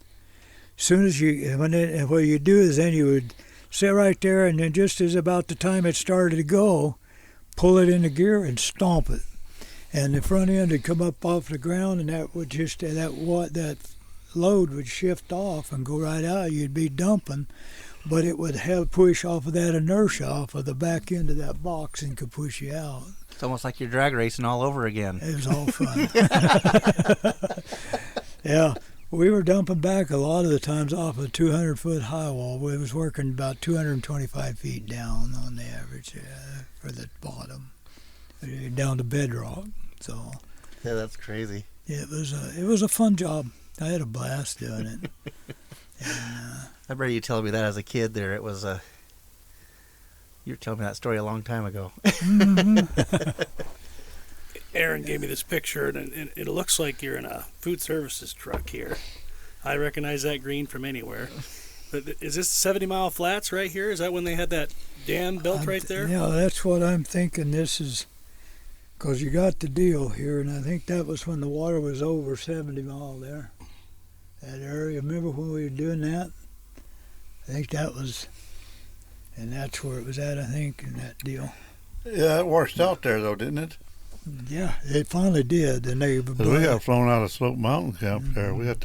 soon as what you do is then you would sit right there, and then just as about the time it started to go, pull it into gear and stomp it. And the front end would come up off the ground, and that would that load would shift off and go right out. You'd be dumping, but it would have push off of that inertia off of the back end of that box and could push you out. It's almost like you're drag racing all over again. It was all fun. Yeah, we were dumping back a lot of the times off a 200-foot high wall. We was working about 225 feet down on the average for the bottom, down to bedrock. So Yeah, that's crazy. it was a fun job. I had a blast doing it. And, I remember you telling me that as a kid there. It was you were telling me that story a long time ago. Aaron gave me this picture, and it looks like you're in a food services truck here. I recognize that green from anywhere. But is this 70 Mile Flats right here? Is that when they had that dam built right there? Yeah, that's what I'm thinking. This is because you got the deal here, and I think that was when the water was over 70 Mile there. That area. Remember when we were doing that? I think that was, and that's where it was at, I think, in that deal. Yeah, it washed out there, though, didn't it? Yeah, it finally did. And they 'Cause we got flown out of Slope Mountain Camp there. We had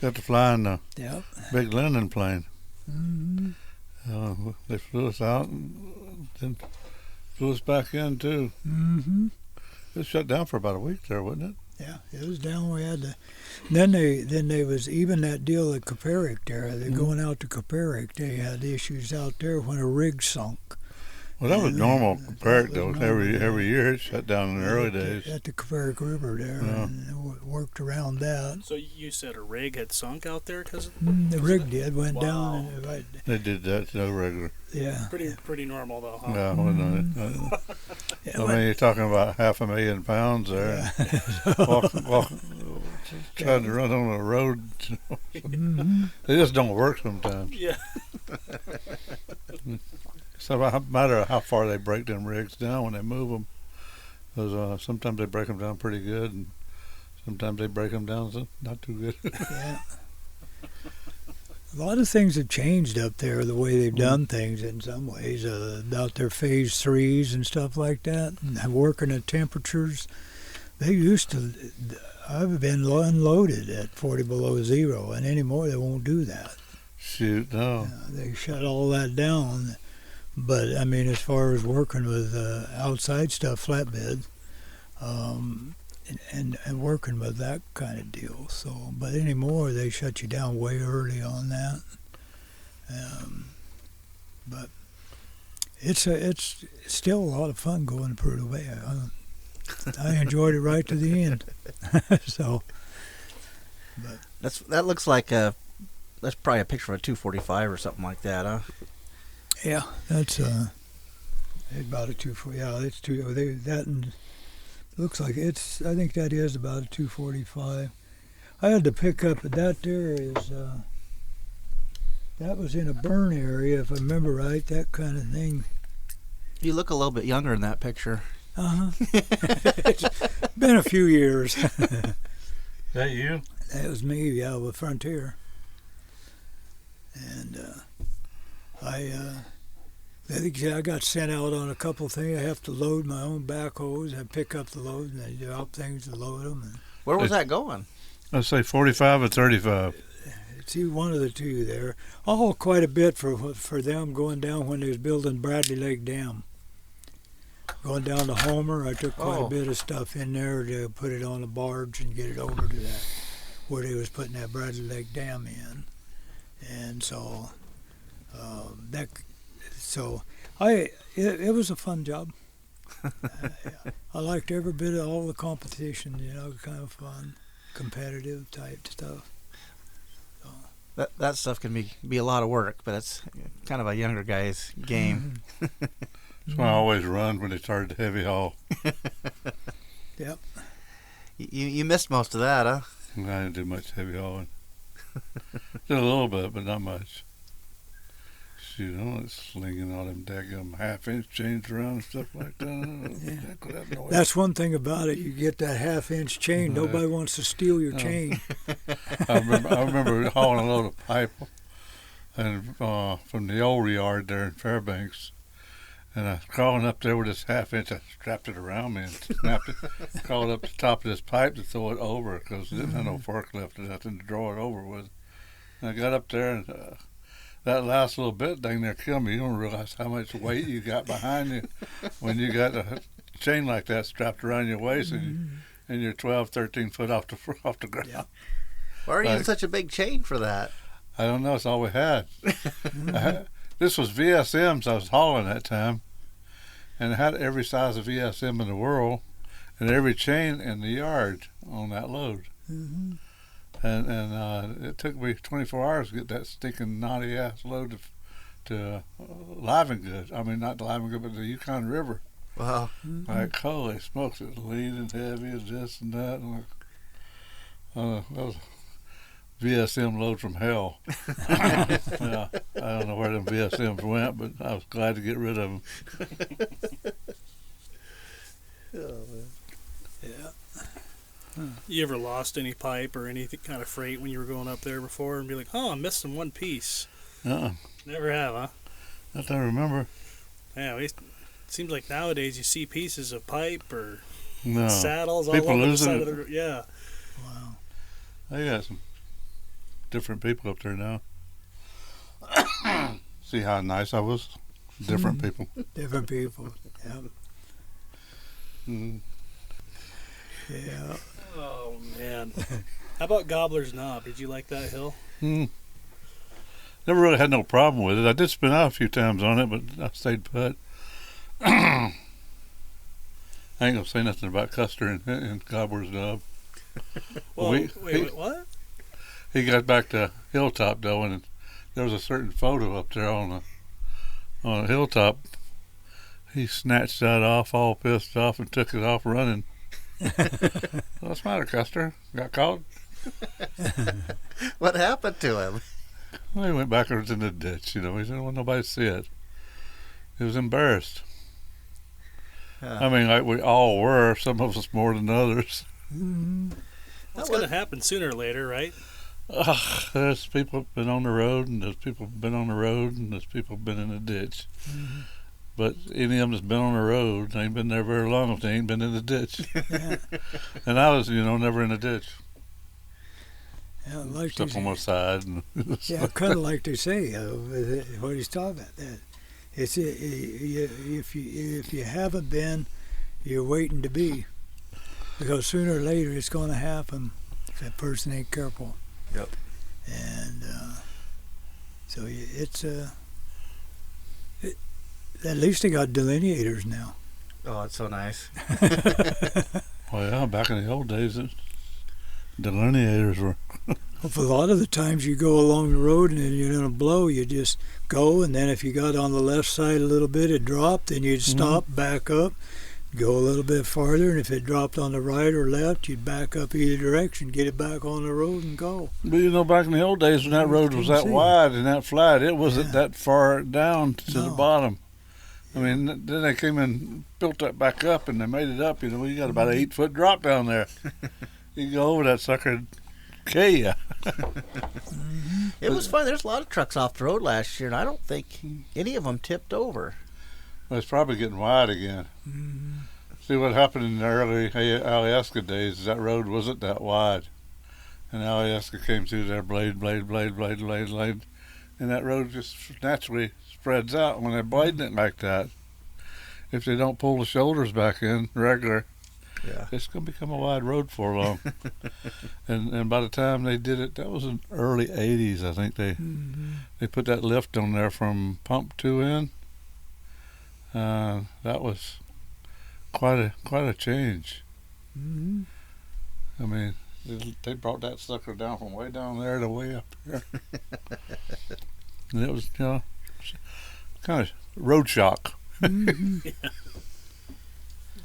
to fly in the Yep. big landing plane. Mm-hmm. They flew us out and then flew us back in, too. Mm-hmm. It was shut down for about a week there, wasn't it? Yeah, it was down. We had to. Then they was even that deal at Caperic there. They're going out to Caperic. They had issues out there when a rig sunk. Well, that was normal compared though. normal, Every year it shut down in the early days. At the Caperic River there, Yeah. and worked around that. So you said a rig had sunk out there because The rig went Wow. down. And right, They did that no regular. yeah. pretty normal though, huh? Yeah, wasn't it? Yeah, I mean, you're talking about 500,000 pounds there. Trying to run on a road. Mhm. They just don't work sometimes. Yeah. So no matter how far they break them rigs down when they move them, because sometimes they break them down pretty good, and sometimes they break them down not too good. Yeah. A lot of things have changed up there, the way they've done things in some ways, about their phase 3s and stuff like that, and working at temperatures. They used to, I've been unloaded at 40 below zero, and anymore they won't do that. Shoot, no. They shut all that down. But, I mean, as far as working with outside stuff, flatbed, and working with that kind of deal. So, but anymore, they shut you down way early on that. But it's still a lot of fun going to Prudhoe Bay. I enjoyed it right to the end. So, but That looks like that's probably a picture of a 245 or something like that, huh? yeah, that's about a 240. Yeah, it's that and looks like it's. I think that is about a 245. I had to pick up that there is. That was in a burn area, if I remember right, that kind of thing. You look a little bit younger in that picture. It's been a few years. That you? That was me, yeah, with Frontier. And I got sent out on a couple things. I have to load my own backhoes. I pick up the load, and I drop things to load them. And Where was that going? Let's say 45 or 35. see, one of the two there. Oh, quite a bit for them going down when they was building Bradley Lake Dam. Going down to Homer, I took quite a bit of stuff in there to put it on a barge and get it over to that where they was putting that Bradley Lake Dam in, and so it was a fun job. I liked every bit of all the competition, kind of fun, competitive type stuff. So. That stuff can be a lot of work, but it's kind of a younger guy's game. Mm-hmm. That's why I always run when they started the heavy haul. Yep. You missed most of that, huh? I didn't do much heavy hauling. Did a little bit, but not much. Shoot, I'm not slinging all them daggum half-inch chains around and stuff like that. That's one thing about it. You get that half-inch chain. Nobody wants to steal your chain. I remember hauling a load of pipe and from the old yard there in Fairbanks. And I was crawling up there with this half-inch. I strapped it around me and snapped it. Crawled up the top of this pipe to throw it over because I didn't have no forklift or nothing to draw it over with. And I got up there and that last little bit dang there killed me. You don't realize how much weight you got behind you when you got a chain like that strapped around your waist and you're 12, 13 foot off the ground. Yeah. Why are you using such a big chain for that? I don't know. It's all we had. This was VSMs I was hauling that time, and it had every size of VSM in the world and every chain in the yard on that load. Mm-hmm. And it took me 24 hours to get that stinking naughty ass load to Livengood. I mean, not to Livengood, but the Yukon River. Wow. Mm-hmm. Like, holy smokes, it's lean and heavy and this and that. And that was VSM load from hell. Yeah, I don't know where them VSMs went, but I was glad to get rid of them. Yeah. You ever lost any pipe or any kind of freight when you were going up there before and be like, oh, I'm missing one piece? Never have, huh? Not that I remember. Yeah, it seems like nowadays you see pieces of pipe or No. saddles all People over the losing side it. of the... Yeah. Wow. They got some different people up there now. See how nice I was? Different people. Different people. Yeah. Mm. Yeah. Oh, man. How about Gobbler's Knob? Did you like that hill? Never really had no problem with it. I did spin out a few times on it, but I stayed put. I ain't gonna say nothing about Custer and Gobbler's Knob. Well, wait, what? He got back to Hilltop though, and there was a certain photo up there on a hilltop. He snatched that off, all pissed off, and took it off running. What's the matter, Custer? Got caught? What happened to him? Well, he went backwards in the ditch. He didn't want nobody to see it. He was embarrassed. I mean, like we all were. Some of us more than others. Mm-hmm. That's going to happen sooner or later, right? There's people been on the road, and there's people been on the road, and there's people been in the ditch. Mm-hmm. But any of them that's been on the road, they ain't been there very long if they ain't been in the ditch. Yeah. And I was, never in the ditch. Yeah, like Stuff on my side. And yeah, kind of like they say, what he's talking about. That it's if you haven't been, you're waiting to be, because sooner or later it's going to happen if that person ain't careful. Yep. And so it's at least they got delineators now. Oh, it's so nice. Well, yeah, back in the old days, delineators were. Well, for a lot of the times you go along the road and then you're in a blow, you just go, and then if you got on the left side a little bit, it dropped, and you'd stop, back up, go a little bit farther, and if it dropped on the right or left, you'd back up either direction, get it back on the road, and go. But you know, back in the old days when that road was that wide and that flat, it wasn't that far down to the bottom. I mean, then they came and built that back up, and they made it up. You know, you got about an 8-foot drop down there. You go over that sucker, and kill ya. It was fun. There's a lot of trucks off the road last year, and I don't think any of them tipped over. Well, it's probably getting wide again. See, what happened in the early Alaska days is that road wasn't that wide. And Alaska came through there, blade, and that road just naturally spreads out when they're blading it like that. If they don't pull the shoulders back in regular, it's going to become a wide road for long. and by the time they did it, that was in early 80s, I think they put that lift on there from pump 2 in. That was quite a change. I mean, they brought that sucker down from way down there to way up here. And it was, you know, kind of road shock.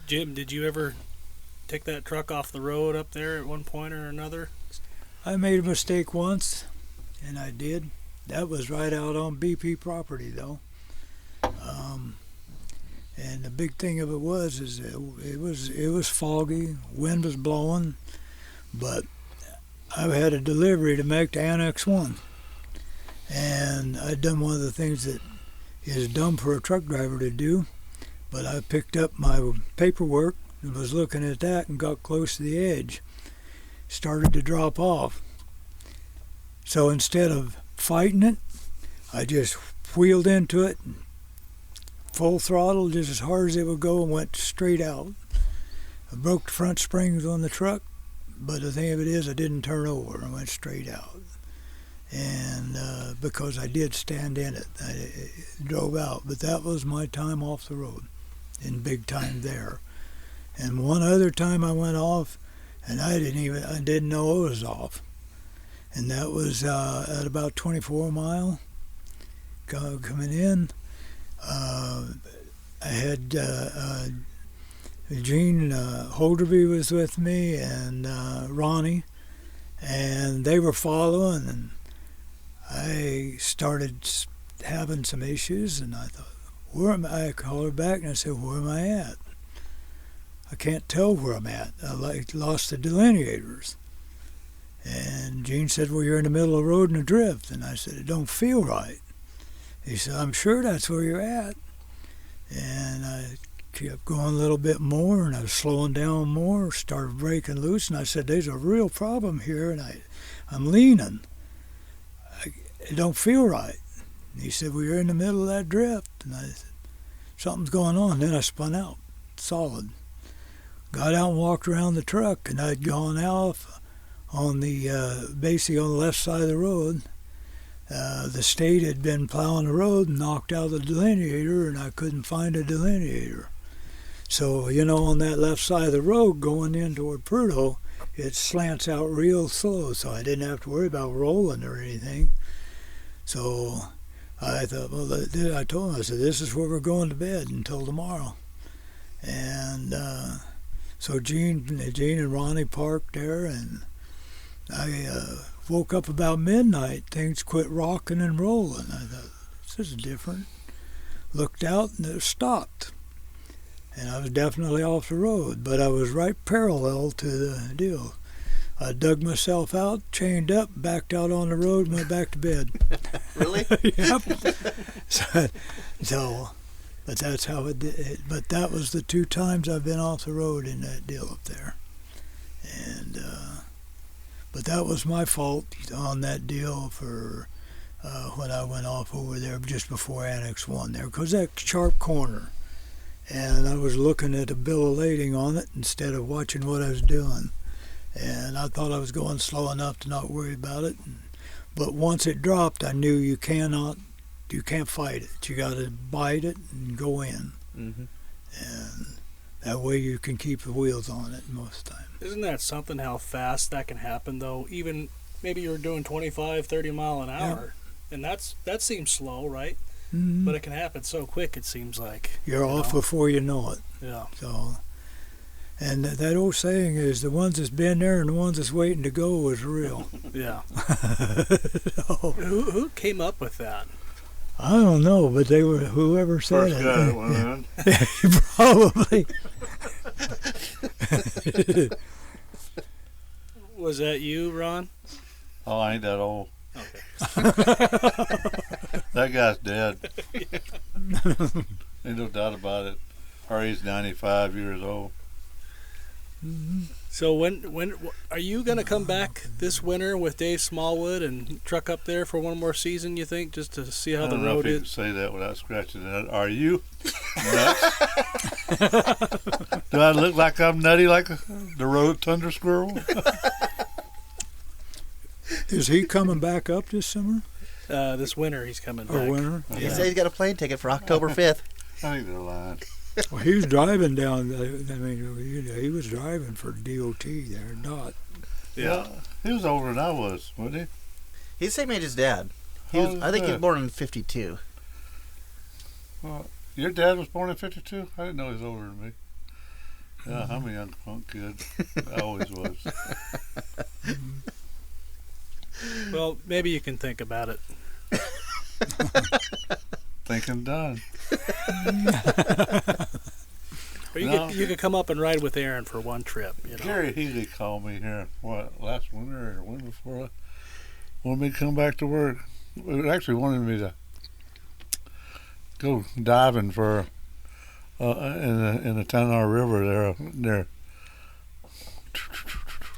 Jim, did you ever take that truck off the road up there at one point or another? I made a mistake once, and I did. That was right out on BP property, though. And the big thing of it was it was foggy, wind was blowing, but I had a delivery to make to Annex 1. And I'd done one of the things that is dumb for a truck driver to do, but I picked up my paperwork and was looking at that and got close to the edge. Started to drop off. So instead of fighting it, I just wheeled into it, full throttle, just as hard as it would go, and went straight out. I broke the front springs on the truck, but the thing of it is I didn't turn over. I went straight out. And because I did stand in it, I drove out. But that was my time off the road, in big time there. And one other time I went off, and I didn't know it was off. And that was at about 24 Mile, coming in. I had Gene Holderby was with me, and Ronnie, and they were following, and I started having some issues, and I thought, I called her back, and I said, where am I at? I can't tell where I'm at. I lost the delineators. And Gene said, well, you're in the middle of the road in a drift. And I said, it don't feel right. He said, I'm sure that's where you're at. And I kept going a little bit more, and I was slowing down more, started breaking loose, and I said, there's a real problem here, and I'm leaning. It don't feel right. And he said, well, you're in the middle of that drift. And I said, something's going on. Then I spun out, solid. Got out and walked around the truck, and I'd gone out on the, basically on the left side of the road. The state had been plowing the road and knocked out the delineator, and I couldn't find a delineator. So, you know, on that left side of the road going in toward Prudhoe, it slants out real slow, so I didn't have to worry about rolling or anything. So I thought, well, I told him, I said, this is where we're going to bed until tomorrow. And so Gene and Ronnie parked there, and I woke up about midnight. Things quit rocking and rolling. I thought, this is different. Looked out, and it stopped. And I was definitely off the road, but I was right parallel to the deal. I dug myself out, chained up, backed out on the road, and went back to bed. Really? Yep. So, but that's how it did. But that was the 2 times I've been off the road in that deal up there. And but that was my fault on that deal for when I went off over there just before Annex 1 there, because that sharp corner. And I was looking at a bill of lading on it instead of watching what I was doing. And I thought I was going slow enough to not worry about it. But once it dropped, I knew you can't fight it. You got to bite it and go in. Mm-hmm. And that way you can keep the wheels on it most of the time. Isn't that something how fast that can happen, though? Even maybe you're doing 25, 30 mile an hour, and that seems slow, right? But it can happen so quick, it seems like. You're off before you know it. Yeah. So, and that old saying is the ones that's been there and the ones that's waiting to go is real. Yeah. So, Who came up with that? I don't know, but they were whoever said First it. guy that went in. Probably. Was that you, Ron? Oh, I ain't that old. Okay. That guy's dead. Ain't no doubt about it. Or he's 95 years old. So when are you going to come back this winter with Dave Smallwood and truck up there for one more season, you think, just to see how I the don't know road if you is? can say that without scratching that. Are you nuts? Do I look like I'm nutty like the road thunder squirrel? Is he coming back up this summer This winter he's coming or back. winter? He said he's got a plane ticket for October 5th. I think they're lying. Well, he was driving down. I mean, he was driving for DOT there, DOT. Yeah. He was older than I was, wasn't he? He's the same age as Dad. How old is I think he was Dad? born in 52. Your dad was born in 52? I didn't know he was older than me. Yeah, I'm a young punk kid. I always was. Well, maybe you can think about it. Thinking done. Or you No. could come up and ride with Aaron for one trip. You know. Gary Healy called me here, last winter or winter before, wanted me to come back to work. It actually wanted me to go diving for in the Tannar River there near,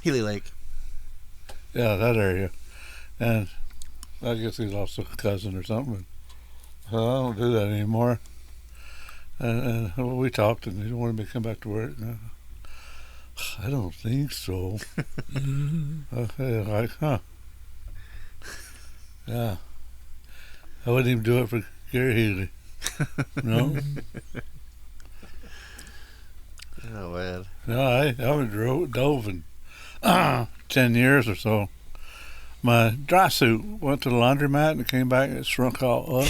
Healy Lake. yeah, that area. And I guess he lost a cousin or something. So I don't do that anymore. And we talked, and he wanted me to come back to work. And I don't think so. Okay, like, huh? Yeah. I wouldn't even do it for Gary Healy. No. Oh, man. No, I haven't dove in 10 years or so. My dry suit went to the laundromat and came back and it shrunk all up.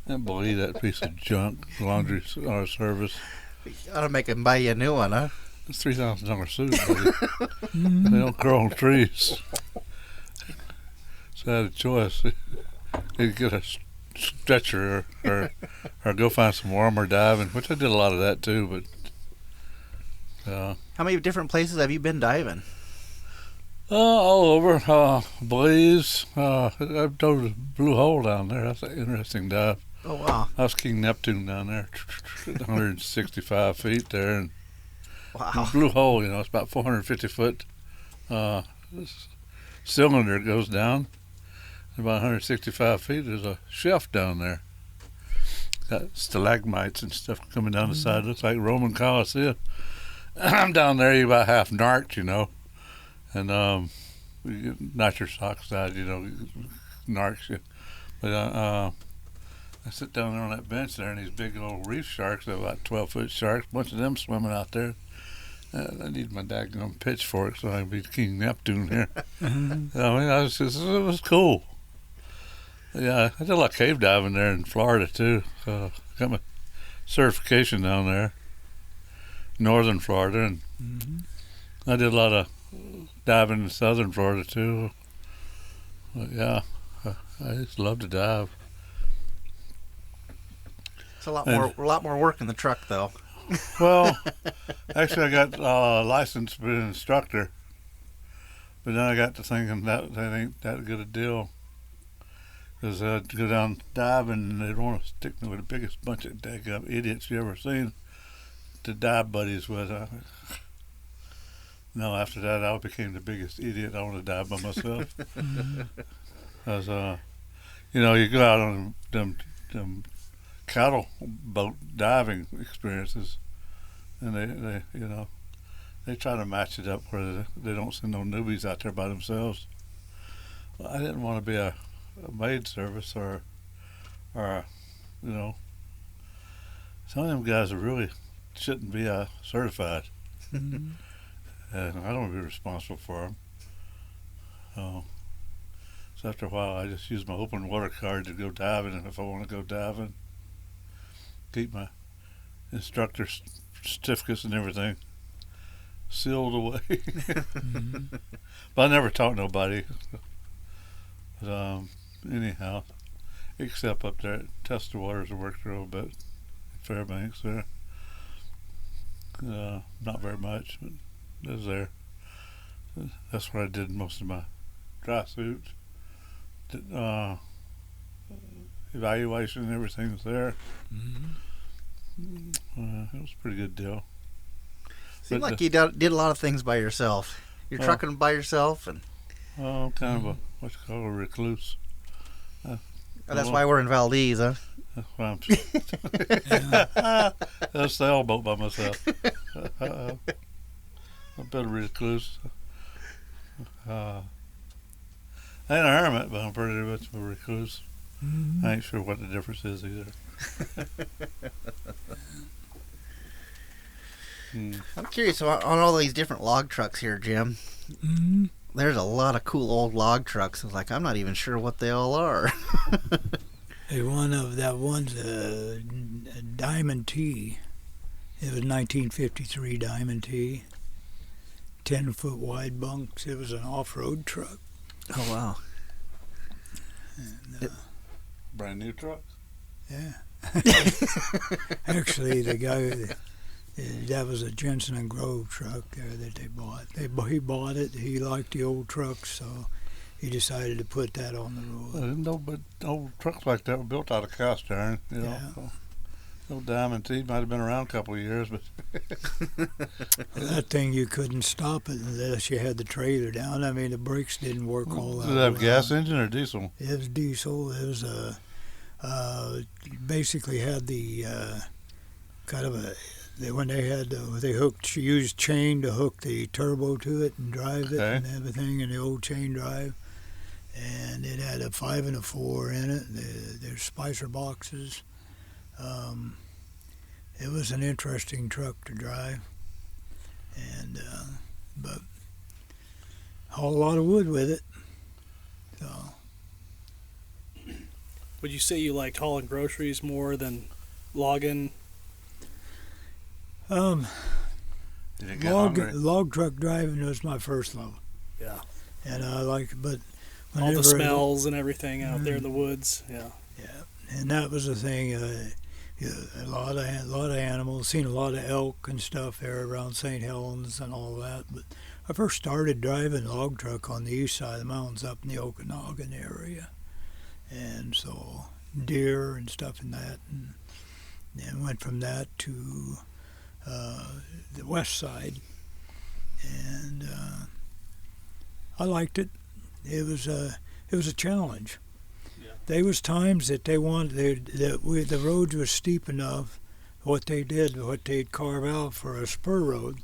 Can't believe that piece of junk, laundry service. You ought to make him buy you a new one, huh? It's $3,000 suit, buddy. They don't grow on trees. So I had a choice. Either get a stretcher or go find some warmer diving, which I did a lot of that too, but How many different places have you been diving? all over. Blaze. I've dove the Blue Hole down there. That's an interesting dive. Oh, wow. I was King Neptune down there, 165 feet there, and Wow. Blue Hole, it's about 450 foot cylinder goes down. About 165 feet, there's a shelf down there. Got stalagmites and stuff coming down the side. Looks like Roman Colosseum. I'm down there, you're about half narked, and nitrous oxide, narcs you. But I sit down there on that bench there, and these big old reef sharks, they're about 12-foot sharks, a bunch of them swimming out there. I need my daggone pitchfork so I can be King Neptune here. I mean, it was cool. Yeah, I did a lot of cave diving there in Florida too. So got my certification down there, northern Florida, and I did a lot of diving in southern Florida too. But yeah, I just love to dive. It's a lot more work in the truck, though. Well, actually, I got a license to be an instructor, but then I got to thinking that ain't that good a deal. Because I'd go down diving and they'd want to stick me with the biggest bunch of daggum idiots you ever seen to dive buddies with. No, after that, I became the biggest idiot. I want to dive by myself. Because, you go out on them cattle boat diving experiences, and they try to match it up where they don't send no newbies out there by themselves. Well, I didn't want to be a maid service or some of them guys really shouldn't be certified, and I don't want to be responsible for them. So after a while, I just use my open water card to go diving, and if I want to go diving, keep my instructor certificates and everything sealed away. Mm-hmm. But I never taught nobody. But, anyhow, except up there at Tester Waters, I worked a little bit in Fairbanks there. Not very much, but it was there. That's where I did most of my dry suits. Evaluation and everything was there. Mm-hmm. It was a pretty good deal. Seemed But, like you did a lot of things by yourself. You're trucking by yourself, and kind of a, what you call a recluse. that's why we're in Valdez, huh? That's why I'm Yeah. I sailboat by myself. I'm a bit of a recluse. I ain't a hermit, but I'm pretty much of a recluse. Mm-hmm. I ain't sure what the difference is either. I'm curious on all these different log trucks here, Jim. Mm-hmm. There's a lot of cool old log trucks. It's like I'm not even sure what they all are. Hey, one's a Diamond T. It was 1953 Diamond T. 10-foot wide bunks. It was an off-road truck. Oh wow! And, Brand new truck? yeah. Actually, the guy that was a Jensen and Grove truck there that they bought. He bought it. He liked the old trucks, so he decided to put that on the road. I didn't know, but old trucks like that were built out of cast iron. You know, Yeah. so old Diamond T might have been around a couple of years, but That thing, you couldn't stop it unless you had the trailer down. I mean, the brakes didn't work all that did it have well. gas engine or diesel? It was diesel. It was basically had the kind of a when they had they used chain to hook the turbo to it and drive it Okay. and everything in the old chain drive, and it had a 5 and a 4 in it. There's spicer boxes. It was an interesting truck to drive, and but haul a lot of wood with it. So. Would you say you liked hauling groceries more than logging? Did you get hungry? Log truck driving was my first love, Yeah. and I like, but All the whenever smells and everything out there in the woods. Yeah. yeah, and that was the thing. A lot of animals. Seen a lot of elk and stuff there around St. Helens and all that. But I first started driving log truck on the east side of the mountains up in the Okanagan area, and so deer and stuff in that, and then went from that to the west side, and I liked it. It was a challenge. Yeah. There was times that they wanted the roads were steep enough. What they'd carve out for a spur road,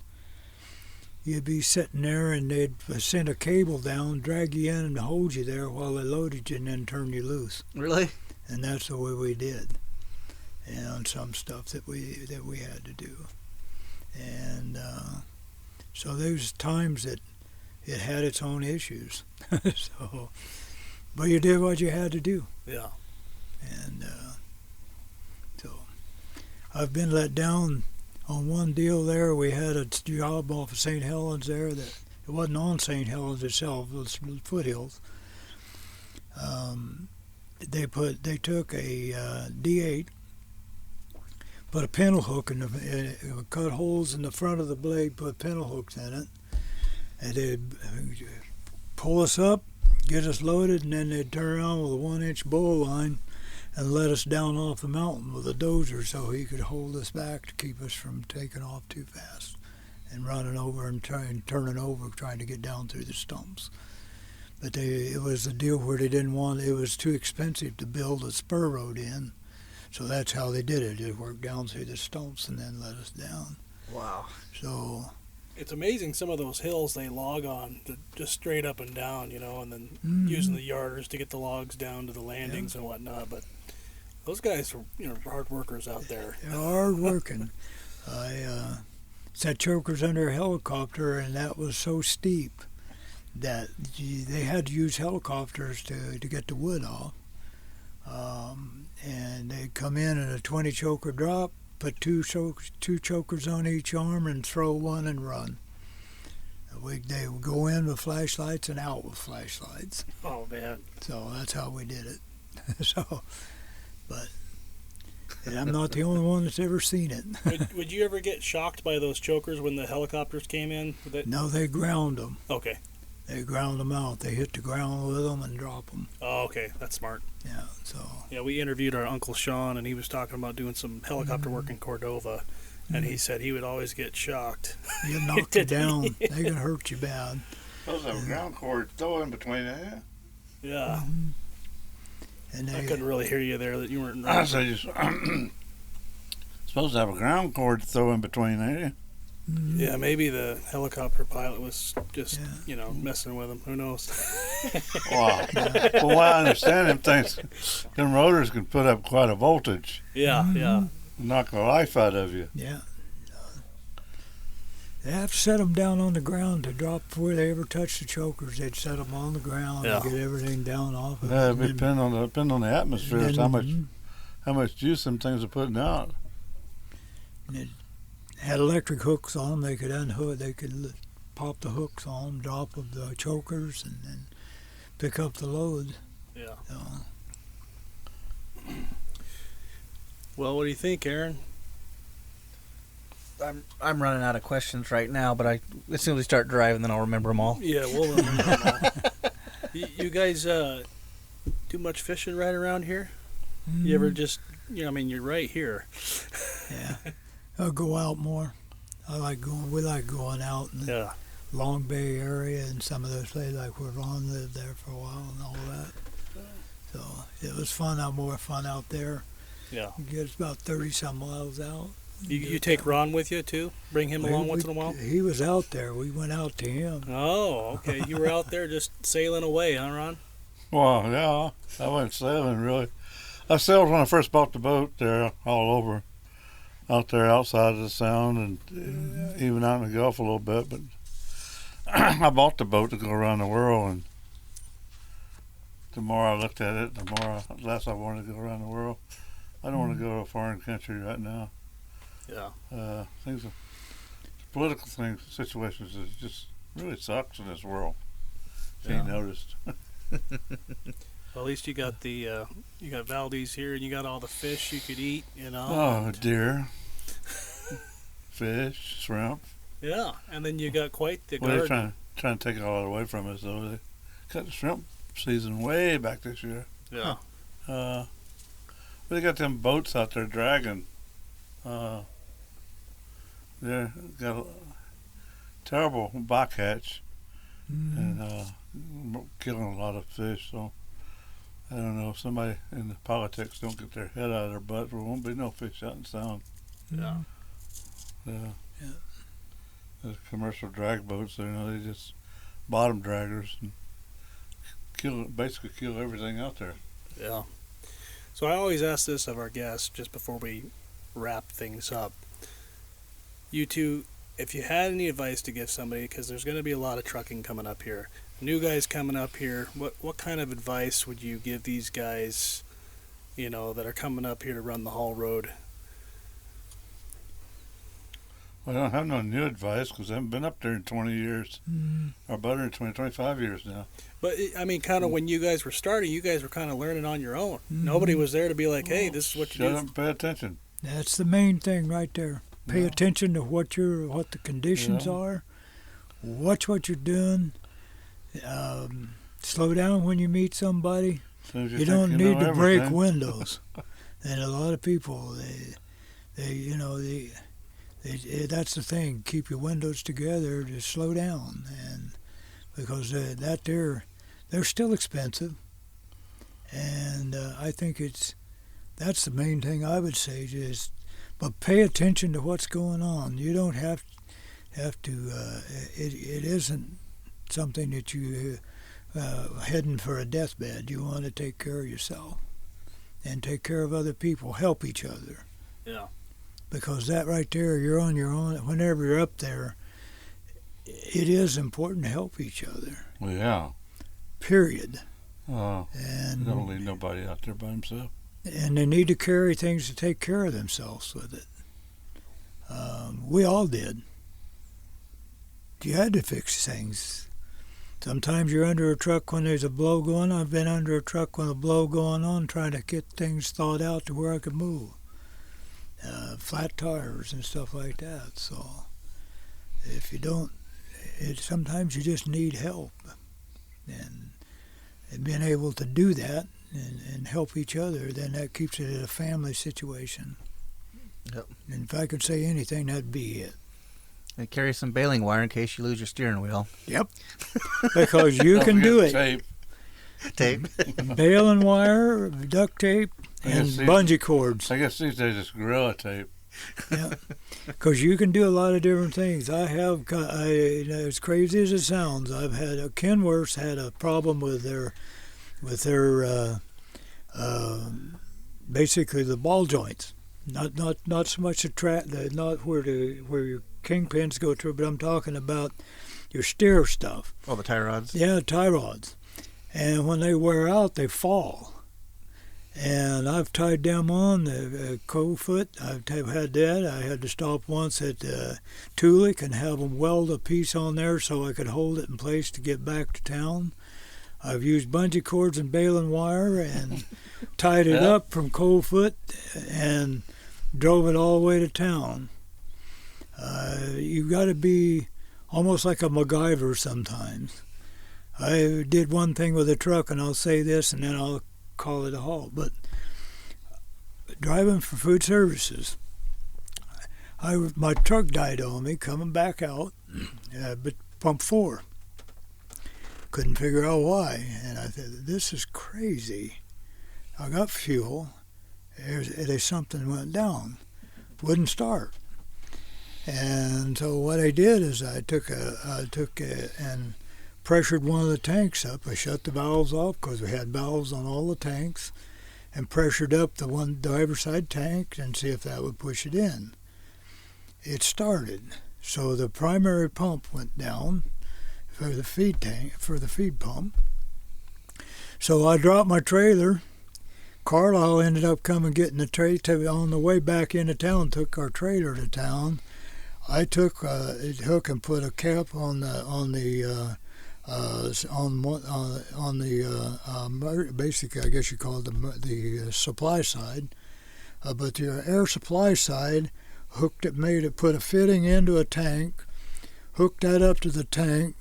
you'd be sitting there and they'd send a cable down, drag you in and hold you there while they loaded you and then turn you loose. Really? And that's the way we did, and on some stuff that we had to do. And so there's times that it had its own issues. So, but you did what you had to do. Yeah. And so I've been let down on one deal there. We had a job off of St. Helens there that it wasn't on St. Helens itself, it was foothills. They took a D8, put a pintle hook in cut holes in the front of the blade, put pintle hooks in it, and they'd pull us up, get us loaded, and then they'd turn around with a 1-inch bull line and let us down off the mountain with a dozer so he could hold us back to keep us from taking off too fast and running over and turning over, trying to get down through the stumps. But it was a deal where they didn't want, it was too expensive to build a spur road in, so that's how they did it. They worked down through the stumps and then let us down. Wow. So It's amazing some of those hills they log on, just straight up and down, and then using the yarders to get the logs down to the landings and whatnot. But those guys are, hard workers out there. they're hard working. I sat chokers under a helicopter, and that was so steep that they had to use helicopters to get the wood off. And they'd come in a 20 choker drop, put two chokers on each arm and throw one and run. They would go in with flashlights and out with flashlights. Oh, man. So that's how we did it. And I'm not the only one that's ever seen it. Would you ever get shocked by those chokers when the helicopters came in? No, they ground them. Okay. They ground them out. They hit the ground with them and drop them. Oh, okay. That's smart. Yeah, so. Yeah, we interviewed our Uncle Sean, and he was talking about doing some helicopter work in Cordova, and he said he would always get shocked. You knock you down. They can hurt you bad. Those have ground cords though in between, eh? Yeah. And I couldn't really hear you there. That you weren't. I say you're supposed to have a ground cord to throw in between, ain't you? Yeah, maybe the helicopter pilot was just, messing with him. Who knows? Wow. Well, what I understand, them rotors can put up quite a voltage. Yeah. Knock the life out of you. Yeah. They have to set them down on the ground to drop before they ever touch the chokers. They'd set them on the ground and get everything down off of Yeah, it. it depend on the atmosphere. It's how much juice them things are putting out. And it had electric hooks on them. They could unhook. They could pop the hooks on them, drop of the chokers, and then pick up the load. Yeah. So, well, what do you think, Aaron? I'm running out of questions right now, but as soon as we start driving, then I'll remember them all. Yeah, we'll remember them all. You guys do much fishing right around here? You ever just, you're right here. Yeah. I'll go out more. We like going out in the Long Bay area and some of those places, like where Ron lived there for a while and all that. So it was fun. More fun out there. Yeah. You get about 30-some miles out. You take Ron with you, too? Bring him along once in a while? He was out there. We went out to him. Oh, okay. You were out there just sailing away, huh, Ron? Well, yeah. I went sailing, really. I sailed when I first bought the boat there all over. Out there outside of the Sound and even out in the Gulf a little bit. But I bought the boat to go around the world. And the more I looked at it, the less I wanted to go around the world. I don't want to go to a foreign country right now. Yeah. Political situations, it just really sucks in this world. If Yeah. you noticed. Well, at least you got you got Valdez here, and you got all the fish you could eat, Oh, deer, fish, shrimp. Yeah, and then you got quite the Well, they're garden. trying to take it all away from us, though. They cut the shrimp season way back this year. Yeah. But they got them boats out there dragging. They got a terrible bycatch and killing a lot of fish. So I don't know if somebody in the politics don't get their head out of their butt, there won't be no fish out in Sound. Yeah. Yeah. The commercial drag boats, they just bottom draggers and basically kill everything out there. Yeah. So I always ask this of our guests just before we wrap things up. You two, if you had any advice to give somebody, because there's going to be a lot of trucking coming up here, new guys coming up here, what kind of advice would you give these guys, that are coming up here to run the haul road? Well, I don't have no new advice because I haven't been up there in 20 years. Or better in 25 years now. But, kind of when you guys were starting, you guys were kind of learning on your own. Nobody was there to be like, hey, this is what you do. Shut up and pay attention. That's the main thing right there. Pay attention to what the conditions are. Watch what you're doing. Slow down when you meet somebody. You don't need to break windows. And a lot of people, that's the thing. Keep your windows together. Just slow down, and because they're still expensive. And I think that's the main thing I would say is. But pay attention to what's going on. You don't have to. It isn't something that you heading for a deathbed. You want to take care of yourself and take care of other people. Help each other. Yeah. Because that right there, you're on your own. Whenever you're up there, it is important to help each other. Well, yeah. Period. Oh, And don't leave nobody out there by himself. and they need to carry things to take care of themselves with it. We all did. You had to fix things. Sometimes you're under a truck when there's a blow going on. I've been under a truck when a blow going on, trying to get things thawed out to where I could move. Flat tires and stuff like that. So if you don't, sometimes you just need help. And being able to do that and help each other, then that keeps it a family situation. Yep. And if I could say anything, that'd be it. And carry some baling wire in case you lose your steering wheel. Yep. Because you Don't can do forget it. Tape. Tape. Baling wire, duct tape, and guess bungee cords. I guess these days it's Gorilla Tape. Yeah. Because you can do a lot of different things. As crazy as it sounds, I've had Kenworth's had a problem with their basically the ball joints. Not so much not where your kingpins go through, but I'm talking about your steer stuff. Oh, the tie rods? Yeah, tie rods. And when they wear out, they fall. And I've tied them on the cold foot. I've had that. I had to stop once at Tulik and have them weld a piece on there so I could hold it in place to get back to town. I've used bungee cords and baling wire and tied it up from cold foot and drove it all the way to town. You've got to be almost like a MacGyver sometimes. I did one thing with a truck, and I'll say this, and then I'll call it a halt. But driving for food services, my truck died on me coming back out, but pump 4. Couldn't figure out why, and I thought, this is crazy. I got fuel. There's something went down. Wouldn't start. And so what I did is I took and pressured one of the tanks up. I shut the valves off because we had valves on all the tanks, and pressured up the one driver's side tank and see if that would push it in. It started. So the primary pump went down for the feed tank, for the feed pump. So I dropped my trailer. Carlisle ended up coming getting the trailer on the way back into town. Took our trailer to town. I took a hook and put a cap on the basically I guess you call it the supply side, but the air supply side hooked it, put a fitting into a tank, hooked that up to the tank,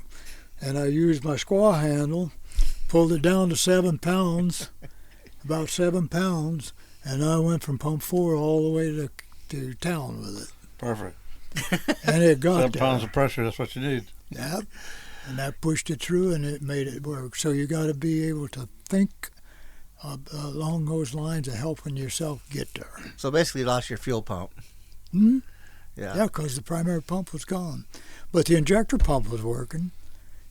and I used my squaw handle, pulled it down to 7 pounds, about 7 pounds, and I went from pump 4 all the way to town with it. Perfect. And it got 7 pounds of pressure, that's what you need. Yep. And that pushed it through, and it made it work. So you got to be able to think along those lines of helping yourself get there. So basically you lost your fuel pump. Hmm? Yeah. Yeah, because the primary pump was gone. But the injector pump was working,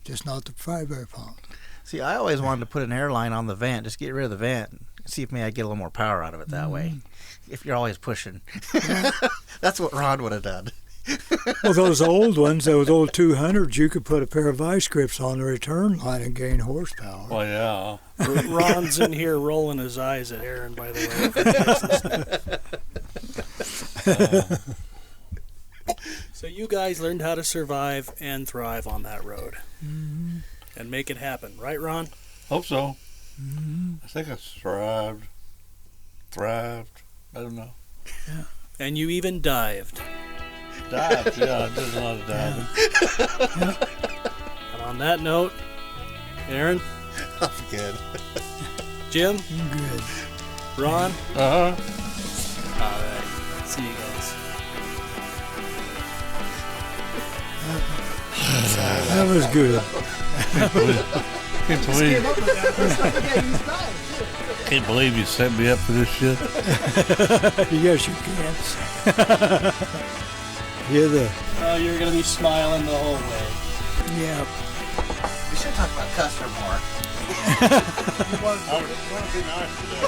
just not the primary pump. See, I always wanted to put an airline on the vent, just get rid of the vent, and see if maybe I get a little more power out of it that way. If you're always pushing. That's what Ron would have done. Well, those old ones, those old 200s, you could put a pair of vice grips on the return line and gain horsepower. Well, yeah. Ron's in here rolling his eyes at Aaron, by the way. So you guys learned how to survive and thrive on that road. Mm-hmm. And make it happen. Right, Ron? Hope so. Mm-hmm. I think I thrived. I don't know. Yeah. And you even dived. Dived, yeah, I did a lot of diving. Yeah. And on that note, Aaron, I'm good. Jim, I'm good. Ron, Uh-huh. all right. See you guys. That was good. Can't believe you set me up for this shit. Yes, you can. Oh, you're going to be smiling the whole way. Yeah. We should talk about Custer more. I want to be nice today.